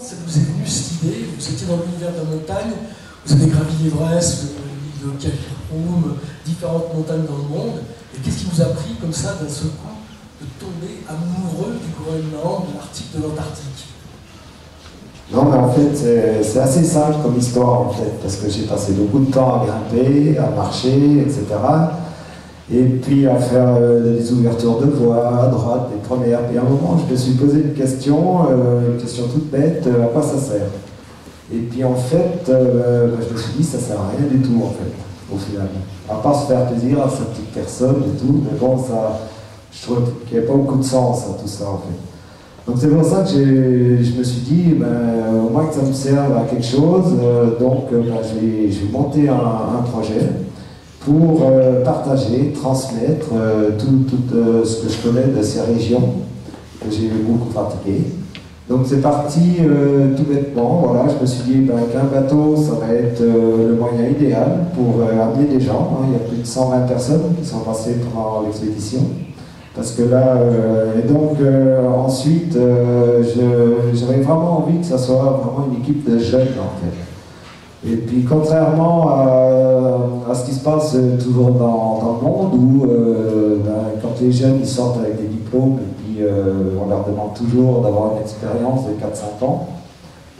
ça vous est venu cette idée? Vous étiez dans l'univers de la montagne, vous avez gravi l'Everest, l'île de Karikoum, différentes montagnes dans le monde, et qu'est-ce qui vous a pris comme ça d'un seul coup de tomber amoureux du Groenland, de l'Arctique, de l'Antarctique? Non, mais en fait, c'est assez simple comme histoire, en fait, parce que j'ai passé beaucoup de temps à grimper, à marcher, etc. Et puis à faire des ouvertures de voies, à droite, des premières. Et à un moment, je me suis posé une question toute bête, à quoi ça sert? Et puis en fait, je me suis dit, ça sert à rien du tout, en fait, au final. À part se faire plaisir à sa petite personne et tout, mais bon, ça, je trouve qu'il n'y avait pas beaucoup de sens à tout ça, en fait. Donc c'est pour ça que je me suis dit, au moins que ça me serve à quelque chose, je vais monter un projet pour partager, transmettre tout ce que je connais de ces régions que j'ai beaucoup pratiquées. Donc c'est parti tout bêtement, voilà, je me suis dit qu'un bateau, ça va être le moyen idéal pour amener des gens. Hein. Il y a plus de 120 personnes qui sont passées pendant l'expédition. Parce que là, ensuite, j'avais vraiment envie que ça soit vraiment une équipe de jeunes, en fait. Et puis, contrairement à ce qui se passe toujours dans le monde, où quand les jeunes ils sortent avec des diplômes, et puis on leur demande toujours d'avoir une expérience de 4-5 ans,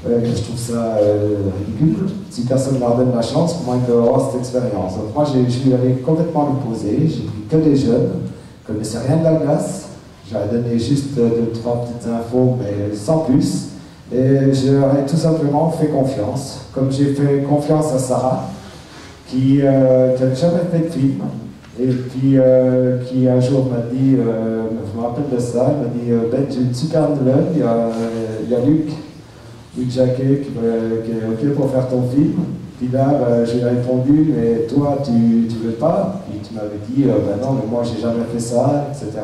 je trouve ça ridicule. Si personne ne leur donne la chance, comment ils peuvent avoir cette expérience? Donc moi, je suis allé complètement l'opposé, j'ai pris que des jeunes, je ne connaissais rien de la glace, j'avais donné juste 2-3 petites infos, mais sans plus. Et je leur ai tout simplement fait confiance, comme j'ai fait confiance à Sarah, qui n'avait jamais fait de film, et puis qui un jour m'a dit, je me rappelle de ça, elle m'a dit Ben, j'ai une super nouvelle, il y a Luc Jacquet qui est OK pour faire ton film. Puis là, j'ai répondu, mais toi, tu veux pas? Puis tu m'avais dit, non, mais moi, j'ai jamais fait ça, etc.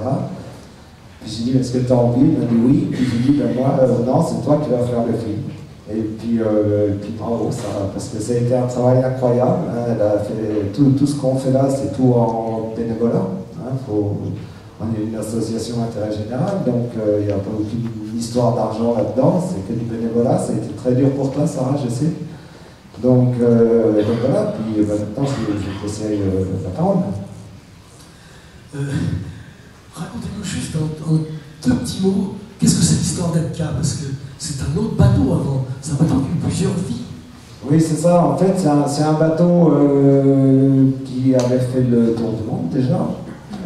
Puis j'ai dit, est-ce que tu as envie? Il m'a dit oui. Puis j'ai dit, moi, non, c'est toi qui vas faire le film. Et puis bravo, ça, parce que ça a été un travail incroyable. Hein. Elle a fait tout ce qu'on fait là, c'est tout en bénévolat. Hein. On est une association d'intérêt général, donc il n'y a pas aucune histoire d'argent là-dedans, c'est que du bénévolat. Ça a été très dur pour toi, Sarah, je sais. Donc voilà, puis maintenant je t'essaye la parole. Racontez-nous juste en 2 petits mots, qu'est-ce que c'est l'histoire d'Etka? Parce que c'est un autre bateau avant, c'est un bateau qui a eu plusieurs vies. Oui, c'est ça, en fait c'est un bateau qui avait fait le tour du monde déjà.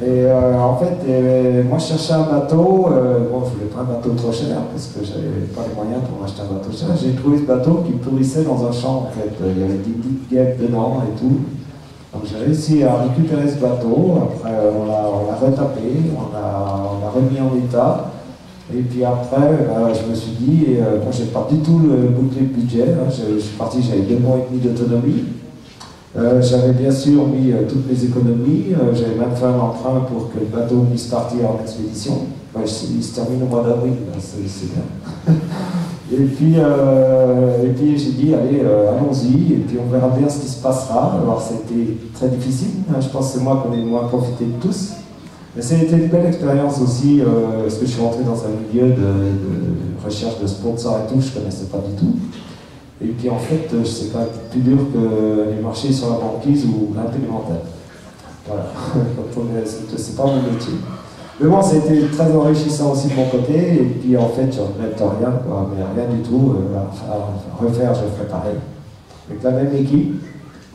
Et en fait, moi je cherchais un bateau, bon je voulais pas un bateau trop cher parce que j'avais pas les moyens pour m'acheter un bateau cher. J'ai trouvé ce bateau qui pourrissait dans un champ en fait, il y avait des petites guêpes dedans et tout. Donc j'ai réussi à récupérer ce bateau, après on l'a retapé, on l'a remis en état. Et puis après, je me suis dit, moi j'ai pas du tout bouclé le budget, hein. Je suis parti, j'avais 2 mois et demi d'autonomie. J'avais bien sûr mis toutes mes économies, j'avais même fait un emprunt pour que le bateau puisse partir en expédition. Il se termine au mois d'avril, c'est bien. Et puis j'ai dit, allez, allons-y, et puis on verra bien ce qui se passera. Alors c'était très difficile, hein. Je pense que c'est moi qu'on ait le moins profité de tous. Mais ça a été une belle expérience aussi, parce que je suis rentré dans un milieu de recherche de sponsors et tout, je ne connaissais pas du tout. Et puis en fait, c'est pas plus dur que les marchés sur la banquise ou l'implémentaire. Voilà, c'est pas mon métier. Mais bon, ça a été très enrichissant aussi de mon côté, et puis en fait, je ne regrette rien, quoi, mais rien du tout. À refaire, je ferai pareil. Avec la même équipe,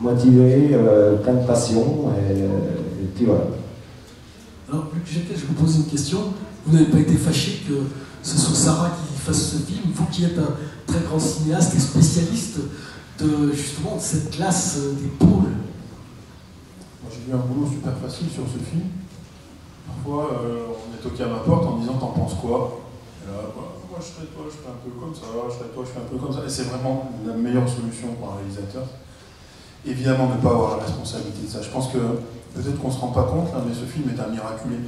motivée, plein de passion, et puis voilà. Alors, Luc Jacquet, je vous pose une question. Vous n'avez pas été fâché que ce soit Sarah qui fasse ce film, vous qui êtes un très grand cinéaste et spécialiste de justement de cette classe des pôles? Moi, j'ai eu un boulot super facile sur ce film. Parfois, on est toqué à ma porte en me disant t'en penses quoi? Et là, moi je serais toi, je fais un peu comme ça, je serais toi, je fais un peu comme ça. Et c'est vraiment la meilleure solution pour un réalisateur. Évidemment, ne pas avoir la responsabilité de ça. Je pense que peut-être qu'on ne se rend pas compte, là, mais ce film est un miraculé.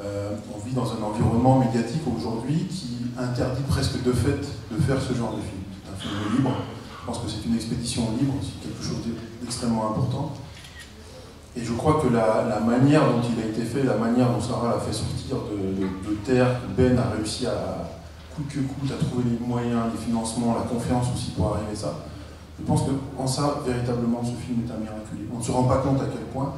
On vit dans un environnement médiatique aujourd'hui qui interdit presque de fait de faire ce genre de film. C'est un film libre. Je pense que c'est une expédition libre, c'est quelque chose d'extrêmement important. Et je crois que la manière dont il a été fait, la manière dont Sarah l'a fait sortir de terre, que Ben a réussi à coûte que coûte à trouver les moyens, les financements, la confiance aussi pour arriver à ça. Je pense qu'en ça, véritablement, ce film est un miraculé. On ne se rend pas compte à quel point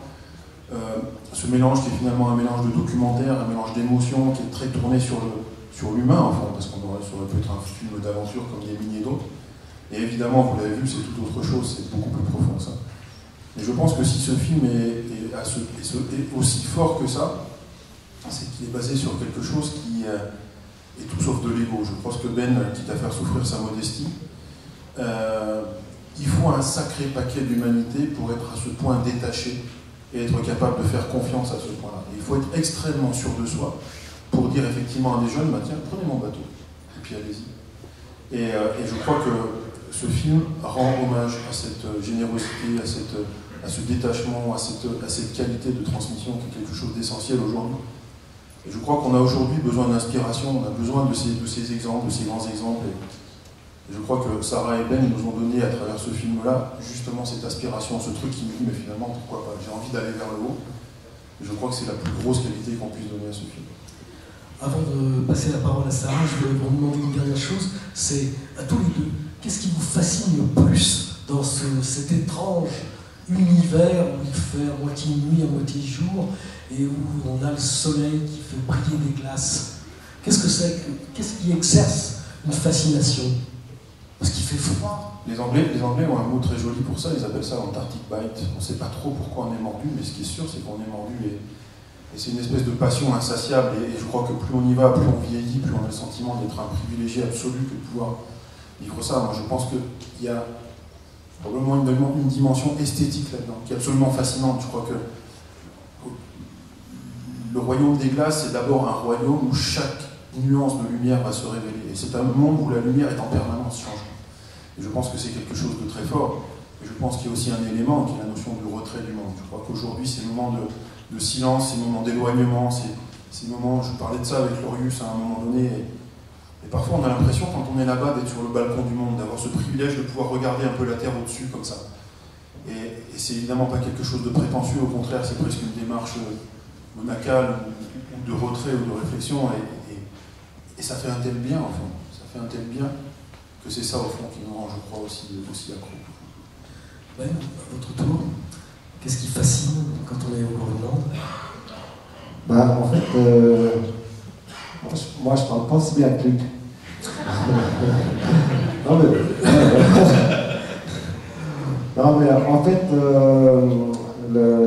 ce mélange qui est finalement un mélange de documentaire, un mélange d'émotions, qui est très tourné sur l'humain, en fond, parce qu'on aurait pu être un film d'aventure comme des milliers d'autres. Et évidemment, vous l'avez vu, c'est tout autre chose, c'est beaucoup plus profond que ça. Et je pense que si ce film est aussi fort que ça, c'est qu'il est basé sur quelque chose qui est tout sauf de l'ego. Je pense que Ben, quitte à faire souffrir sa modestie, il faut un sacré paquet d'humanité pour être à ce point détaché et être capable de faire confiance à ce point-là. Il faut être extrêmement sûr de soi pour dire effectivement à des jeunes, bah, tiens, prenez mon bateau, et puis allez-y. Et je crois que ce film rend hommage à cette générosité, à ce détachement, à cette qualité de transmission qui est quelque chose d'essentiel aujourd'hui. Et je crois qu'on a aujourd'hui besoin d'inspiration, on a besoin de ces exemples, de ces grands exemples. Et je crois que Sarah et Ben nous ont donné à travers ce film-là justement cette aspiration, ce truc qui nous dit mais finalement pourquoi pas, j'ai envie d'aller vers le haut. Et je crois que c'est la plus grosse qualité qu'on puisse donner à ce film. Avant de passer la parole à Sarah, je voulais vous demander une dernière chose, c'est à tous les deux, qu'est-ce qui vous fascine le plus dans cet étrange univers où il fait à moitié nuit, à moitié jour, et où on a le soleil qui fait briller des glaces? Qu'est-ce qui exerce une fascination? Parce qu'il fait froid. Les Anglais ont un mot très joli pour ça, ils appellent ça l'Antarctic Bite. On ne sait pas trop pourquoi on est mordu, mais ce qui est sûr, c'est qu'on est mordu et c'est une espèce de passion insatiable. Et je crois que plus on y va, plus on vieillit, plus on a le sentiment d'être un privilégié absolu que de pouvoir vivre ça. Moi, je pense qu'il y a probablement une dimension esthétique là-dedans, qui est absolument fascinante. Je crois que le royaume des glaces, c'est d'abord un royaume où chaque nuance de lumière va se révéler. Et c'est un monde où la lumière est en permanence changeante. Et je pense que c'est quelque chose de très fort. Et je pense qu'il y a aussi un élément qui est la notion du retrait du monde. Je crois qu'aujourd'hui, ces moments de silence, ces moments d'éloignement, ces moments, je parlais de ça avec Lorius à un moment donné, et parfois on a l'impression, quand on est là-bas, d'être sur le balcon du monde, d'avoir ce privilège de pouvoir regarder un peu la Terre au-dessus, comme ça. Et c'est évidemment pas quelque chose de prétentieux, au contraire, c'est presque une démarche monacale, ou de retrait, ou de réflexion, et ça fait un tel bien, au fond. Ça fait un tel bien que c'est ça, au fond, qui nous rend, je crois, aussi accro. Ben, à votre tour, qu'est-ce qui fascine quand on est au Groenland? Ben, en fait, moi je parle pas si bien que Luc. Non mais en fait,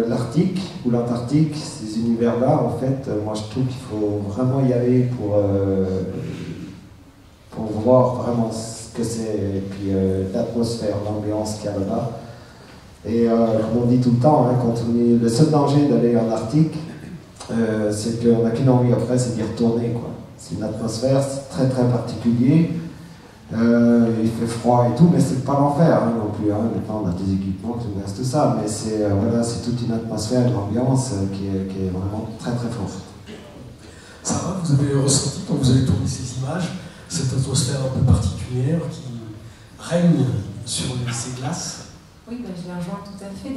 l'Arctique ou l'Antarctique, ces univers-là, en fait, moi je trouve qu'il faut vraiment y aller pour voir vraiment ce que c'est, et puis l'atmosphère, l'ambiance qu'il y a là-bas. Et comme on dit tout le temps, hein, le seul danger d'aller en Arctique, c'est qu'on n'a qu'une envie après, c'est d'y retourner, quoi. C'est une atmosphère, c'est très très particulier. Il fait froid et tout, mais c'est pas l'enfer hein, non plus. Hein. Maintenant, on a des équipements qui nous restent ça, mais c'est toute une atmosphère, une ambiance qui est vraiment très très forte. Sarah, vous avez ressenti quand vous avez tourné ces images, cette atmosphère un peu particulière qui règne sur ces glaces? Oui, ben, je les rejoins tout à fait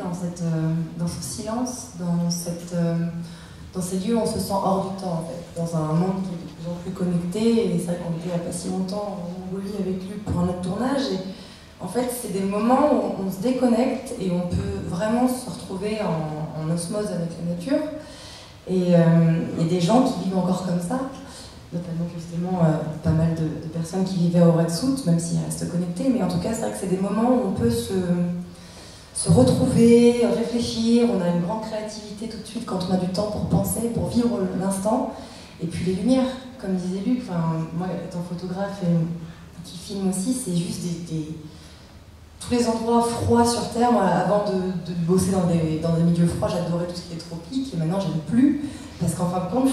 dans ce silence, dans ces lieux où on se sent hors du temps, en fait, dans un monde qui est de plus en plus connecté. Et c'est vrai qu'on était il n'y a pas si longtemps en Mongolie avec Luc pour un autre tournage. Et en fait, c'est des moments où on se déconnecte et on peut vraiment se retrouver en osmose avec la nature. Et des gens qui vivent encore comme ça, notamment justement pas mal de personnes qui vivaient au Wet'suit, même s'ils restent connectés. Mais en tout cas, c'est vrai que c'est des moments où on peut se retrouver, réfléchir, on a une grande créativité tout de suite quand on a du temps pour penser, pour vivre l'instant. Et puis les lumières, comme disait Luc, moi étant photographe et qui filme aussi, c'est juste tous les endroits froids sur Terre. Moi, avant de bosser dans des milieux froids, j'adorais tout ce qui est tropique, et maintenant j'aime plus, parce qu'en fin de compte,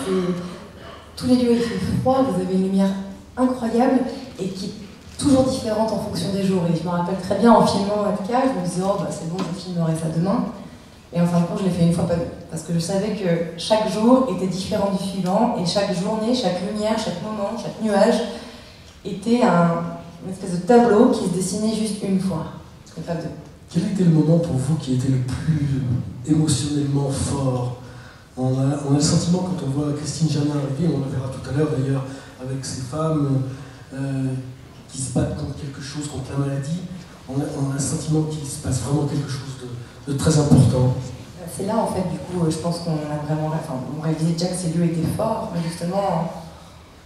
tous les lieux où il fait froid, vous avez une lumière incroyable et qui est toujours différente en fonction des jours. Et je me rappelle très bien en filmant Atka, je me disais oh bah c'est bon, je filmerai ça demain. Et en fin de compte, je l'ai fait une fois pas deux, parce que je savais que chaque jour était différent du suivant, et chaque journée, chaque lumière, chaque moment, chaque nuage était une espèce de tableau qui se dessinait juste une fois, et pas deux. Quel était le moment pour vous qui était le plus émotionnellement fort? On a le sentiment, quand on voit Christine Janin arriver, on le verra tout à l'heure d'ailleurs avec ses femmes, qui se battent contre quelque chose, contre la maladie. On a un sentiment qu'il se passe vraiment quelque chose de très important. C'est là, en fait, du coup, je pense qu'on a vraiment... Enfin, on réalisait déjà que ces lieux étaient forts, mais justement,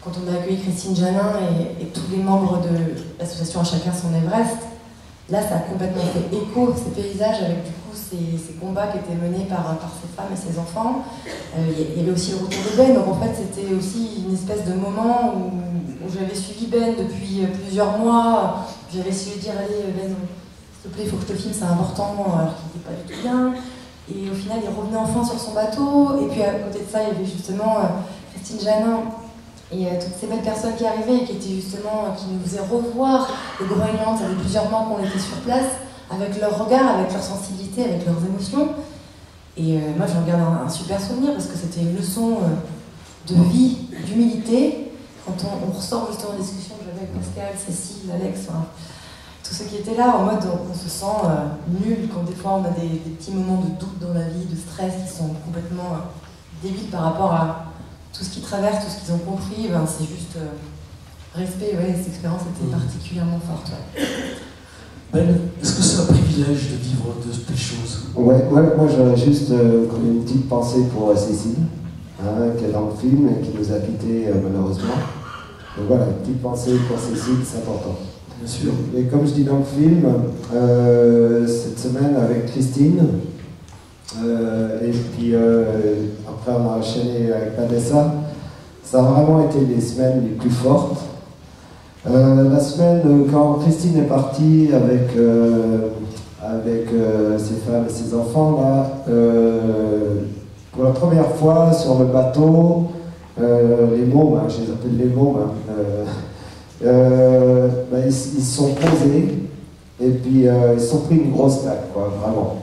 quand on a accueilli Christine Janin et tous les membres de l'association À Chacun Son Everest, là, ça a complètement fait écho, ces paysages, avec du coup ces combats qui étaient menés par ces femmes et ces enfants. Il y avait aussi le retour de Ben, donc en fait, c'était aussi une espèce de moment où j'avais suivi Ben depuis plusieurs mois. J'avais essayé de dire, allez, Ben, s'il te plaît, il faut que je te filme, c'est important, alors qu'il n'était pas du tout bien. Et au final, il revenait enfin sur son bateau. Et puis à côté de ça, il y avait justement Christine Janin et toutes ces belles personnes qui arrivaient et qui étaient justement, qui nous faisaient revoir le Groenland. Ça fait plusieurs mois qu'on était sur place, avec leur regard, avec leur sensibilité, avec leurs émotions. Et moi, j'en garde un super souvenir parce que c'était une leçon de vie, d'humilité. Quand on ressort justement des discussions que j'avais avec Pascal, Cécile, Alex, tous ceux qui étaient là, en mode on se sent nul quand des fois on a des petits moments de doute dans la vie, de stress qui sont complètement débiles par rapport à tout ce qu'ils traversent, tout ce qu'ils ont compris. Ben, c'est juste respect, ouais, cette expérience était particulièrement forte. Ouais. Ben, est-ce que c'est un privilège de vivre de telles choses? Ouais, moi j'aurais juste une petite pensée pour Cécile, qui est dans le film et qui nous a quittés malheureusement. Donc voilà, une petite pensée pour Cécile, c'est important. Bien sûr. Et comme je dis dans le film, cette semaine avec Christine, et puis après on a enchaîné avec Vanessa, ça a vraiment été les semaines les plus fortes. La semaine quand Christine est partie avec ses femmes et ses enfants, là, pour la première fois sur le bateau, les mômes, je les appelle les mômes, ils se sont posés et puis ils se sont pris une grosse claque, quoi, vraiment.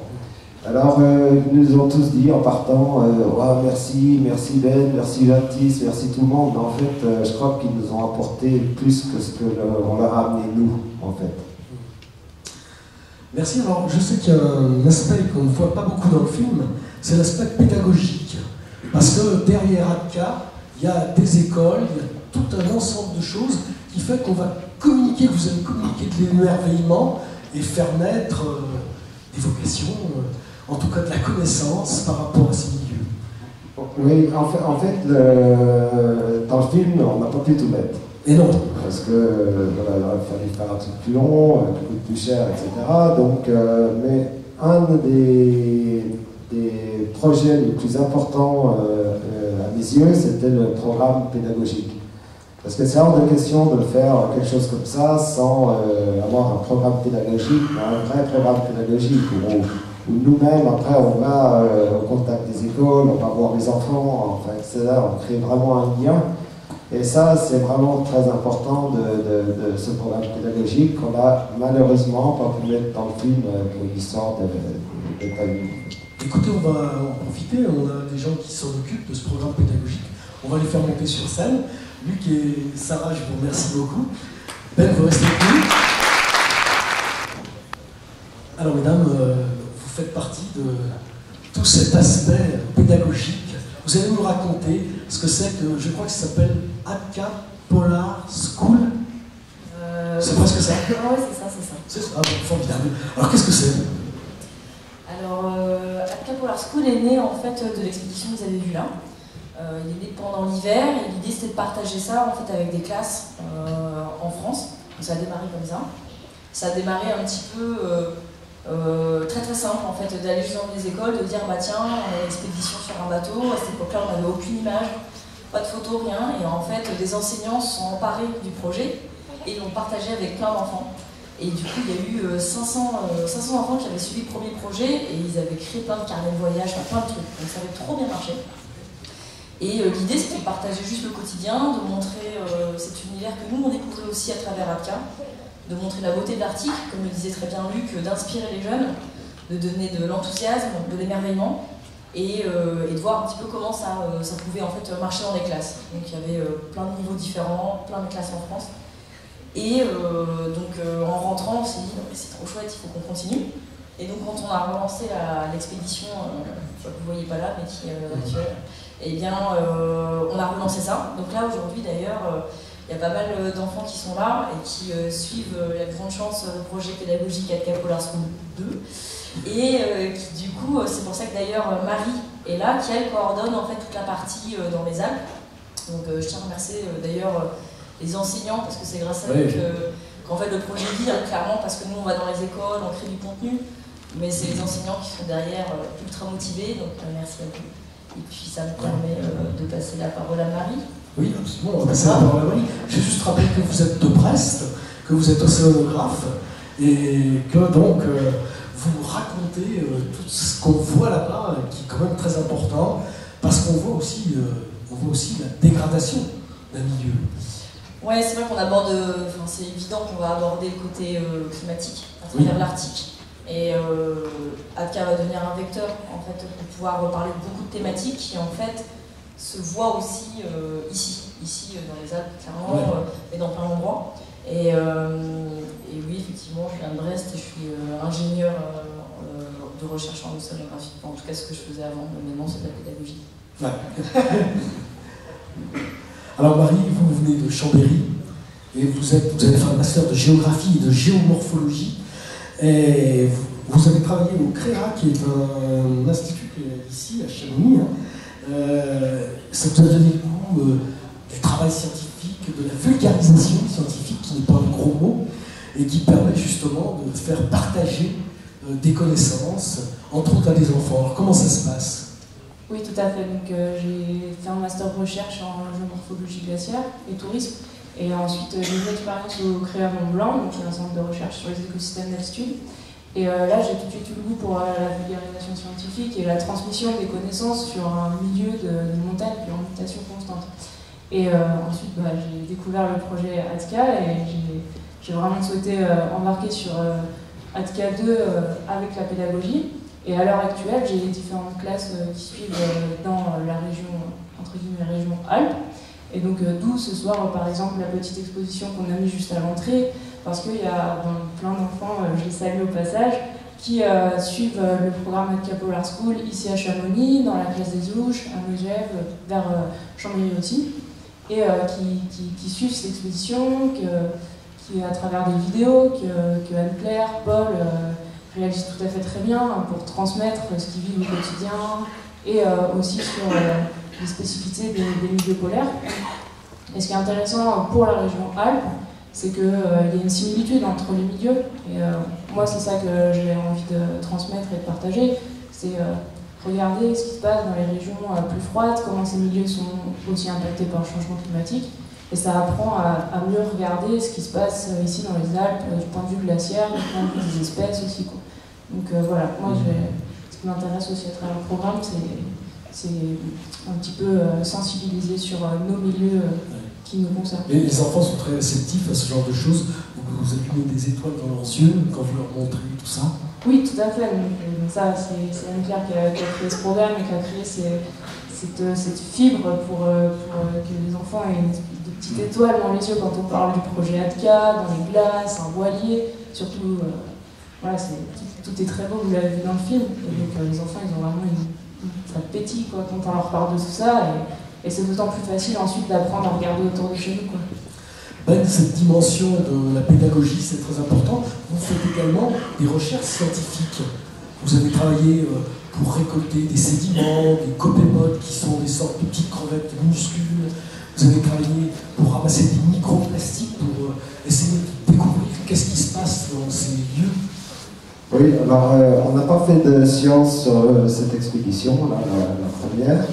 Alors ils nous ont tous dit en partant oh, merci Ben, merci Baptiste, merci tout le monde. Mais en fait, je crois qu'ils nous ont apporté plus que ce qu'on leur a amené nous, en fait. Merci. Alors, je sais qu'il y a un aspect qu'on ne voit pas beaucoup dans le film, c'est l'aspect pédagogique. Parce que derrière ADCA, il y a des écoles, il y a tout un ensemble de choses qui fait qu'on va communiquer, vous allez communiquer de l'émerveillement et faire naître des vocations, en tout cas de la connaissance par rapport à ces milieux. Oui, en fait dans le film, on n'a pas pu tout mettre. Et non. Parce que voilà, il aurait fallu faire un truc plus long, qui coûte plus cher, etc. Donc, mais un des projets les plus importants à mes yeux, c'était le programme pédagogique. Parce que c'est hors de question de faire quelque chose comme ça sans avoir un programme pédagogique, un vrai programme pédagogique où nous-mêmes, après, on va au contact des écoles, on va voir les enfants, enfin, etc. On crée vraiment un lien. Et ça, c'est vraiment très important de ce programme pédagogique qu'on a malheureusement pas pu mettre dans le film pour l'histoire de Taïwan. Écoutez, on va en profiter, on a des gens qui s'en occupent de ce programme pédagogique. On va les faire monter sur scène. Luc et Sarah, je vous remercie beaucoup. Ben, vous restez avec nous. Alors, mesdames, vous faites partie de tout cet aspect pédagogique. Vous allez nous raconter ce que c'est que, je crois que ça s'appelle ADCA Polar School. C'est presque ça. Oui, c'est ça, c'est ça. C'est ça, bon, formidable. Alors, qu'est-ce que c'est? Alors, ADCA Polar School est né en fait de l'expédition que vous avez vue là. Il est né pendant l'hiver et l'idée c'était de partager ça en fait avec des classes en France. Donc, ça a démarré comme ça. Ça a démarré un petit peu très très simple en fait, d'aller juste dans les écoles, de dire bah tiens, on a une expédition sur un bateau. À cette époque-là, on n'avait aucune image, pas de photo, rien. Et en fait, des enseignants se sont emparés du projet et l'ont partagé avec plein d'enfants. Et du coup, il y a eu 500 enfants qui avaient suivi le premier projet et ils avaient créé plein de carnets de voyage, plein de trucs. Donc ça avait trop bien marché. Et l'idée, c'était de partager juste le quotidien, de montrer cet univers que nous, on découvrait aussi à travers ADCA, de montrer la beauté de l'Arctique, comme le disait très bien Luc, d'inspirer les jeunes, de donner de l'enthousiasme, de l'émerveillement, et de voir un petit peu comment ça pouvait en fait marcher dans les classes. Donc il y avait plein de niveaux différents, plein de classes en France. Et en rentrant, on s'est dit, non mais c'est trop chouette, il faut qu'on continue. Et donc quand on a relancé l'expédition, que vous ne voyez pas là, mais qui est actuelle, eh bien on a relancé ça. Donc là aujourd'hui d'ailleurs, il y a pas mal d'enfants qui sont là et qui suivent la grande chance le projet pédagogique Atka Polar School 2. Et qui du coup, c'est pour ça que d'ailleurs Marie est là, qui elle coordonne en fait toute la partie dans les Alpes. Donc je tiens à remercier d'ailleurs les enseignants, parce que c'est grâce à eux qu'en fait le projet vit, clairement, parce que nous on va dans les écoles, on crée du contenu, mais c'est les enseignants qui sont derrière ultra motivés, donc merci à vous. Et puis ça me permet de passer la parole à Marie. Oui, absolument, on va passer la parole à Marie. Je vais juste rappeler que vous êtes de Brest, que vous êtes océanographe, et que donc vous racontez tout ce qu'on voit là-bas, qui est quand même très important, parce qu'on voit aussi la dégradation d'un milieu. Ouais, c'est vrai qu'on aborde, c'est évident qu'on va aborder le côté climatique à travers l'Arctique. Et Atka va devenir un vecteur en fait, pour pouvoir parler de beaucoup de thématiques qui en fait se voient aussi ici dans les Alpes, clairement, et dans plein d'endroits. Et oui, effectivement, je viens de Brest et je suis ingénieur de recherche en océanographie. En tout cas, ce que je faisais avant, mais maintenant c'est de la pédagogie. Ouais. Alors Marie, vous venez de Chambéry et vous avez fait un master de géographie et de géomorphologie. Et vous avez travaillé au CREA, qui est un institut ici à Chamonix. Ça vous a donné le goût du travail scientifique, de la vulgarisation scientifique, qui n'est pas un gros mot, et qui permet justement de faire partager des connaissances, entre autres à des enfants. Alors comment ça se passe? Oui, tout à fait. Donc, j'ai fait un master de recherche en géomorphologie glaciaire et tourisme. Et ensuite, j'ai eu une expérience au CREA Mont-Blanc, qui est un centre de recherche sur les écosystèmes d'altitude. Et là, j'ai tout de suite eu le goût pour la vulgarisation scientifique et la transmission des connaissances sur un milieu de montagne qui est en mutation constante. Et ensuite, j'ai découvert le projet Atka et j'ai vraiment souhaité embarquer sur Atka 2 avec la pédagogie. Et à l'heure actuelle, j'ai différentes classes qui suivent dans la région, entre guillemets, région Alpes. Et donc, d'où ce soir, par exemple, la petite exposition qu'on a mise juste à l'entrée, parce qu'il y a plein d'enfants, je les salue au passage, qui suivent le programme Atka Polar School ici à Chamonix, dans la classe des Ouches, à Megève, vers Chambéry aussi, et qui suivent cette exposition, qui à travers des vidéos, que Anne-Claire, Paul réalisent tout à fait très bien pour transmettre ce qu'ils vivent au quotidien, et aussi sur les spécificités des milieux polaires. Et ce qui est intéressant pour la région Alpes, c'est qu'il y a une similitude entre les milieux. Et moi, c'est ça que j'ai envie de transmettre et de partager. C'est regarder ce qui se passe dans les régions plus froides, comment ces milieux sont aussi impactés par le changement climatique. Et ça apprend à mieux regarder ce qui se passe ici dans les Alpes, du point de vue glaciaire, du point de vue des espèces aussi, quoi. Donc voilà, moi, ce qui m'intéresse aussi à travers le programme, c'est un petit peu sensibiliser sur nos milieux qui nous concernent. Et les enfants sont très réceptifs à ce genre de choses. Vous allumez des étoiles dans leurs yeux quand vous leur montrez tout ça. Oui, tout à fait. Donc ça, c'est Anne-Claire qui a créé ce programme et qui a créé cette fibre pour que les enfants aient des petites étoiles dans les yeux quand on parle du projet Atka, dans les glaces, un voilier, surtout, voilà, tout est très beau, vous l'avez vu dans le film, et donc les enfants, ils ont vraiment ça pétille quoi, quand on leur parle de tout ça, et c'est d'autant plus facile ensuite d'apprendre à regarder autour de chez nous, quoi. Ben, cette dimension de la pédagogie, c'est très important. Vous faites également des recherches scientifiques. Vous avez travaillé pour récolter des sédiments, des copépodes qui sont des sortes de petites crevettes minuscules. Vous avez travaillé pour ramasser des microplastiques, pour essayer de découvrir qu'est-ce qui se passe dans ces lieux. Oui, alors on n'a pas fait de science sur cette expédition, là, la première,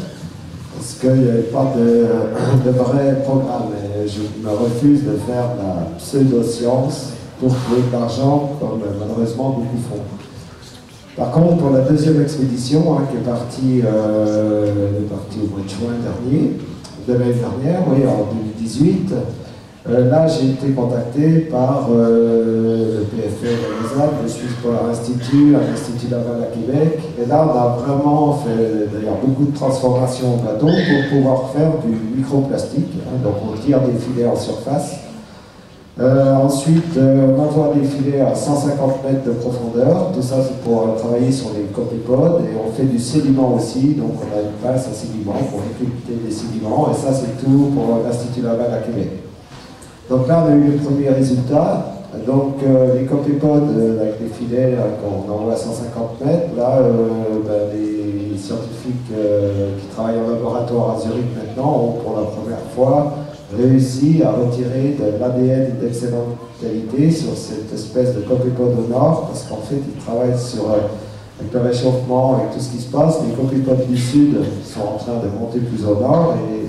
parce qu'il n'y avait pas de vrai programme. Et je me refuse de faire de la pseudo-science pour trouver de l'argent, comme malheureusement beaucoup font. Par contre, pour la deuxième expédition, qui est partie au mois de juin de l'année dernière, oui, en 2018, là j'ai été contacté par le PFR de l'ESAP, le Suisse Polar Institute, un institut Laval à Québec. Et là, on a vraiment fait d'ailleurs beaucoup de transformations au bateau pour pouvoir faire du microplastique. Donc on tire des filets en surface. Ensuite, on envoie des filets à 150 mètres de profondeur. Tout ça, c'est pour travailler sur les copépodes. Et on fait du sédiment aussi. Donc, on a une passe à sédiment pour récolter des sédiments. Et ça, c'est tout pour l'Institut Laval à Québec. Donc là, on a eu les premiers résultats. Donc les copépodes avec les filets qu'on envoie à 150 mètres, là, les scientifiques qui travaillent en laboratoire à Zurich maintenant ont pour la première fois réussi à retirer de l'ADN d'excellente qualité sur cette espèce de copépode au nord, parce qu'en fait, ils travaillent avec le réchauffement, avec tout ce qui se passe. Les copépodes du sud sont en train de monter plus au nord et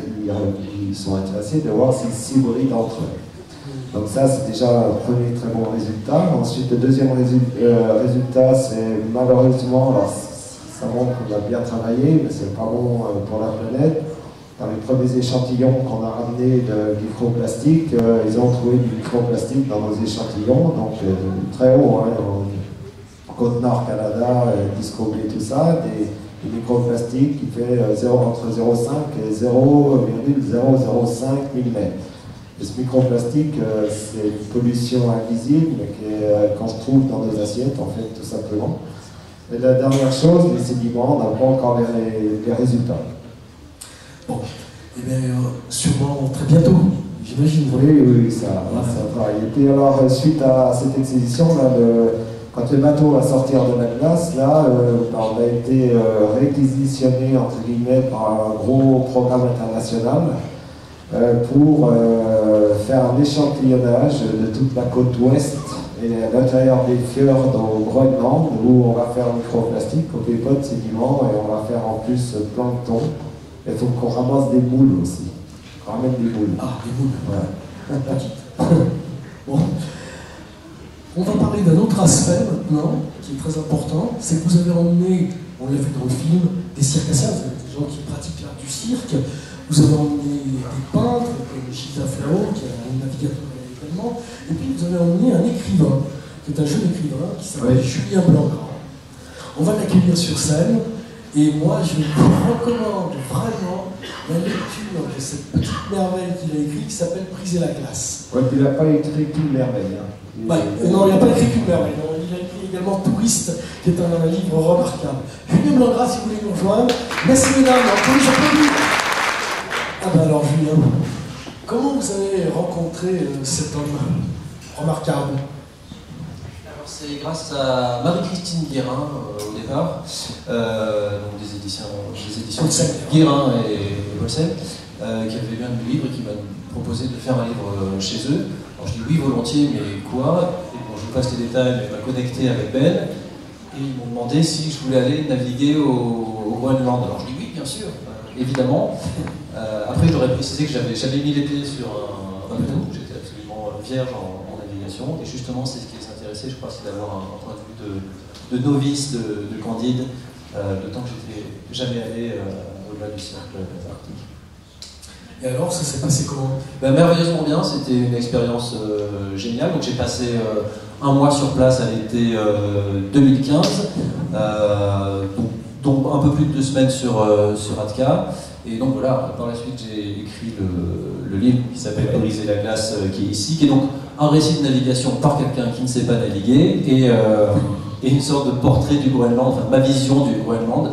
ils sont intéressés de voir s'ils s'hybrident entre eux. Donc ça, c'est déjà un premier très bon résultat. Ensuite, le deuxième résultat, c'est malheureusement, alors, ça montre qu'on a bien travaillé, mais c'est pas bon pour la planète. Dans les premiers échantillons qu'on a ramenés de microplastique, ils ont trouvé du microplastique dans nos échantillons, donc très haut, hein, Côte-Nord, Canada, Disco B, tout ça, des microplastiques qui fait entre 0,5 et 0,005 mm. Et ce microplastique, c'est une pollution invisible qu'on se trouve dans nos assiettes, en fait, tout simplement. Et la dernière chose, les sédiments, on n'a pas encore les résultats. Bon, et bien, sûrement très bientôt, j'imagine. Oui, ça travaille. Et puis alors, suite à cette exposition, là, quand le bateau va sortir de la glace, là, on a été réquisitionné, entre guillemets, par un gros programme international pour faire un échantillonnage de toute la côte ouest et à l'intérieur des fjords au Groenland, où on va faire microplastique, copépodes, sédiments, et on va faire en plus plancton. Il faut qu'on ramasse des moules aussi. On ramène des moules. Ah, des moules. Ouais. Bon. On va parler d'un autre aspect maintenant, qui est très important, c'est que vous avez emmené, on l'a vu dans le film, des circassiens, vous êtes des gens qui pratiquent l'art du cirque, vous avez emmené des peintres, comme Gilda Flao, qui est un navigateur également, et puis vous avez emmené un écrivain, qui est un jeune écrivain, qui s'appelle Julien Blanc-Gras. On va l'accueillir sur scène, et moi je vous recommande vraiment la lecture de cette petite merveille qu'il a écrite, qui s'appelle Briser la glace. Ouais, il n'a pas écrit qu'une merveille. Hein. Non, il n'a pas écrit qu'une merveille, non, il a écrit également Touriste, qui est un livre remarquable. Julien Blanc-Gras, si vous voulez nous rejoindre. Merci mesdames, on peut les applaudir. Ah ben alors Julien, comment vous avez rencontré cet homme remarquable? Alors c'est grâce à Marie-Christine Guérin au départ, donc des éditions Guérin et Bolsem, qui avait lu un livre et qui m'a proposé de faire un livre chez eux. Alors je dis oui volontiers, mais quoi? Et bon, je vous passe les détails, mais il m'a connecté avec Ben, et ils m'ont demandé si je voulais aller naviguer au Groenland. Alors je dis oui, bien sûr, évidemment. Après, j'aurais précisé que j'avais mis les pieds sur un bateau, j'étais absolument vierge en navigation, et justement, c'est ce qui les intéressait, je crois, c'est d'avoir un point de vue de novice, de candide, d'autant que j'étais jamais allé au-delà du cercle arctique. Et alors, ça s'est passé comment? Ben, merveilleusement bien, c'était une expérience géniale. Donc j'ai passé un mois sur place à l'été 2015, donc un peu plus de 2 semaines sur Atka. Et donc voilà, par la suite j'ai écrit le livre qui s'appelle Briser la glace, qui est ici, qui est donc un récit de navigation par quelqu'un qui ne sait pas naviguer, et une sorte de portrait du Groenland, enfin ma vision du Groenland,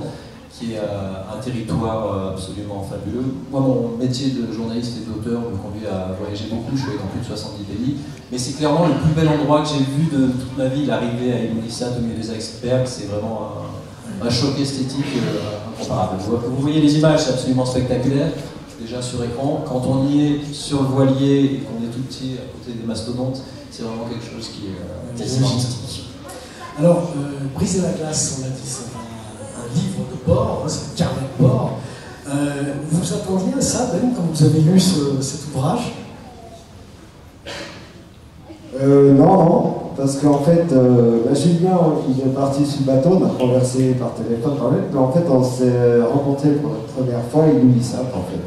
qui est un territoire absolument fabuleux. Moi, mon métier de journaliste et d'auteur me conduit à voyager beaucoup, je suis allé dans plus de 70 pays, mais c'est clairement le plus bel endroit que j'ai vu de toute ma vie, l'arrivée à Ilulissat au milieu des icebergs, c'est vraiment un choc esthétique incomparable. Vous voyez les images, c'est absolument spectaculaire, déjà sur écran. Quand on y est sur le voilier et qu'on est tout petit à côté des mastodontes, c'est vraiment quelque chose qui est fantastique. Alors, Briser la glace, on l'a dit, c'est un livre de bord, hein, c'est un carnet de bord. Vous attendiez à ça, Ben, quand vous avez lu cet ouvrage? Non, parce qu'en fait, Julien, il est parti sur le bateau, on a conversé par téléphone quand même, mais en fait, on s'est rencontrés pour la première fois à Ilulissat, en fait.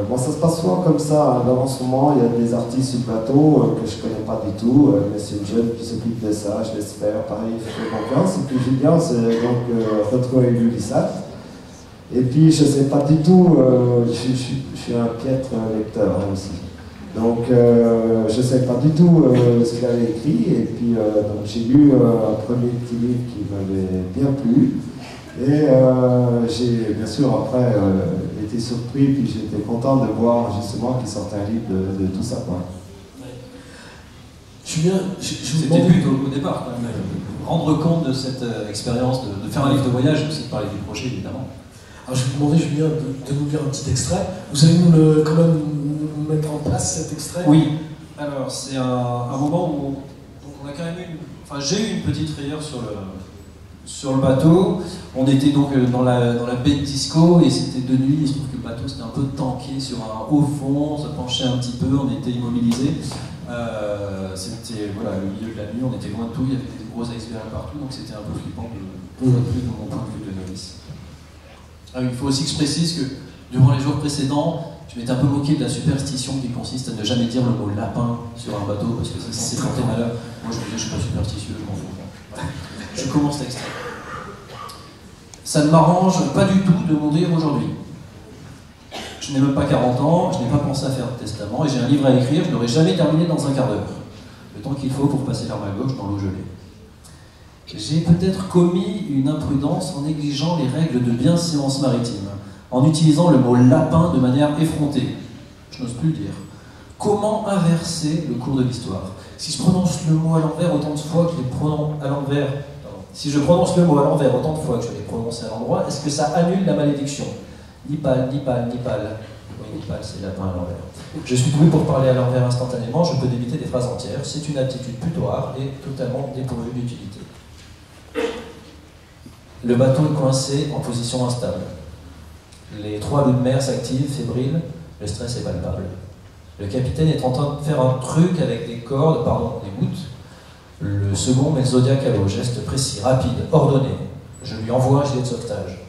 Bon, ça se passe souvent comme ça, hein. Dans ce moment, il y a des artistes sur le bateau que je ne connais pas du tout, mais c'est une jeune qui s'occupe de ça, je l'espère, pareil, il fait confiance. Et puis Julien s'est donc retrouvé à Ilulissat. Et puis, je ne sais pas du tout, je suis un piètre lecteur hein, aussi. Donc, je ne sais pas du tout ce qu'il avait écrit, et puis donc j'ai lu un premier petit livre qui m'avait bien plu, Et j'ai bien sûr après été surpris, puis j'étais content de voir justement qu'il sortait un livre de tout ça, quoi. Julien, c'était le but au départ, quand même, rendre compte de cette expérience, de faire un livre de voyage, aussi de parler du projet, évidemment. Alors je vais vous demander, Julien, de nous lire un petit extrait. Vous allez quand même nous mettre en place cet extrait? Oui. Alors, c'est un moment où on a quand même j'ai eu une petite frayeur sur le bateau. On était donc dans la baie de Tisco et c'était de nuit. Il se trouve que le bateau c'était un peu tanké sur un haut fond, on se penchait un petit peu, on était immobilisés. C'était le milieu de la nuit, on était loin de tout, il y avait des gros icebergs partout, donc c'était un peu flippant de mon point de vue de novice. Il faut aussi que je précise que durant les jours précédents, je m'étais un peu moqué de la superstition qui consiste à ne jamais dire le mot lapin sur un bateau parce que c'est censé porter malheur. Moi je me disais, je suis pas superstitieux, je m'en fous. Voilà. Je commence l'extrait. Ça ne m'arrange pas du tout de mourir aujourd'hui. Je n'ai même pas 40 ans, je n'ai pas pensé à faire de testament et j'ai un livre à écrire, je n'aurai jamais terminé dans un quart d'heure. Le temps qu'il faut pour passer l'arme à gauche dans l'eau gelée. J'ai peut-être commis une imprudence en négligeant les règles de bienséance maritime, en utilisant le mot lapin de manière effrontée. Je n'ose plus le dire. Comment inverser le cours de l'histoire? Si je prononce le mot à l'envers autant de fois que je l'ai prononcé à l'envers, si je prononce le mot à l'envers autant de fois que je l'ai prononcé à l'endroit, est-ce que ça annule la malédiction? Nipal, Nipal, Nipal. Oui, Nipal, c'est lapin à l'envers. Je suis doué pour parler à l'envers instantanément, je peux débiter des phrases entières. C'est une aptitude plutôt rare et totalement dépourvue d'utilité. Le bateau est coincé en position instable. Les 3 loups de mer s'activent, fébriles, le stress est palpable. Le capitaine est en train de faire un truc avec des cordes, des gouttes. Le second met le Zodiac à l'eau, geste précis, rapide, ordonné. Je lui envoie un gilet de sauvetage.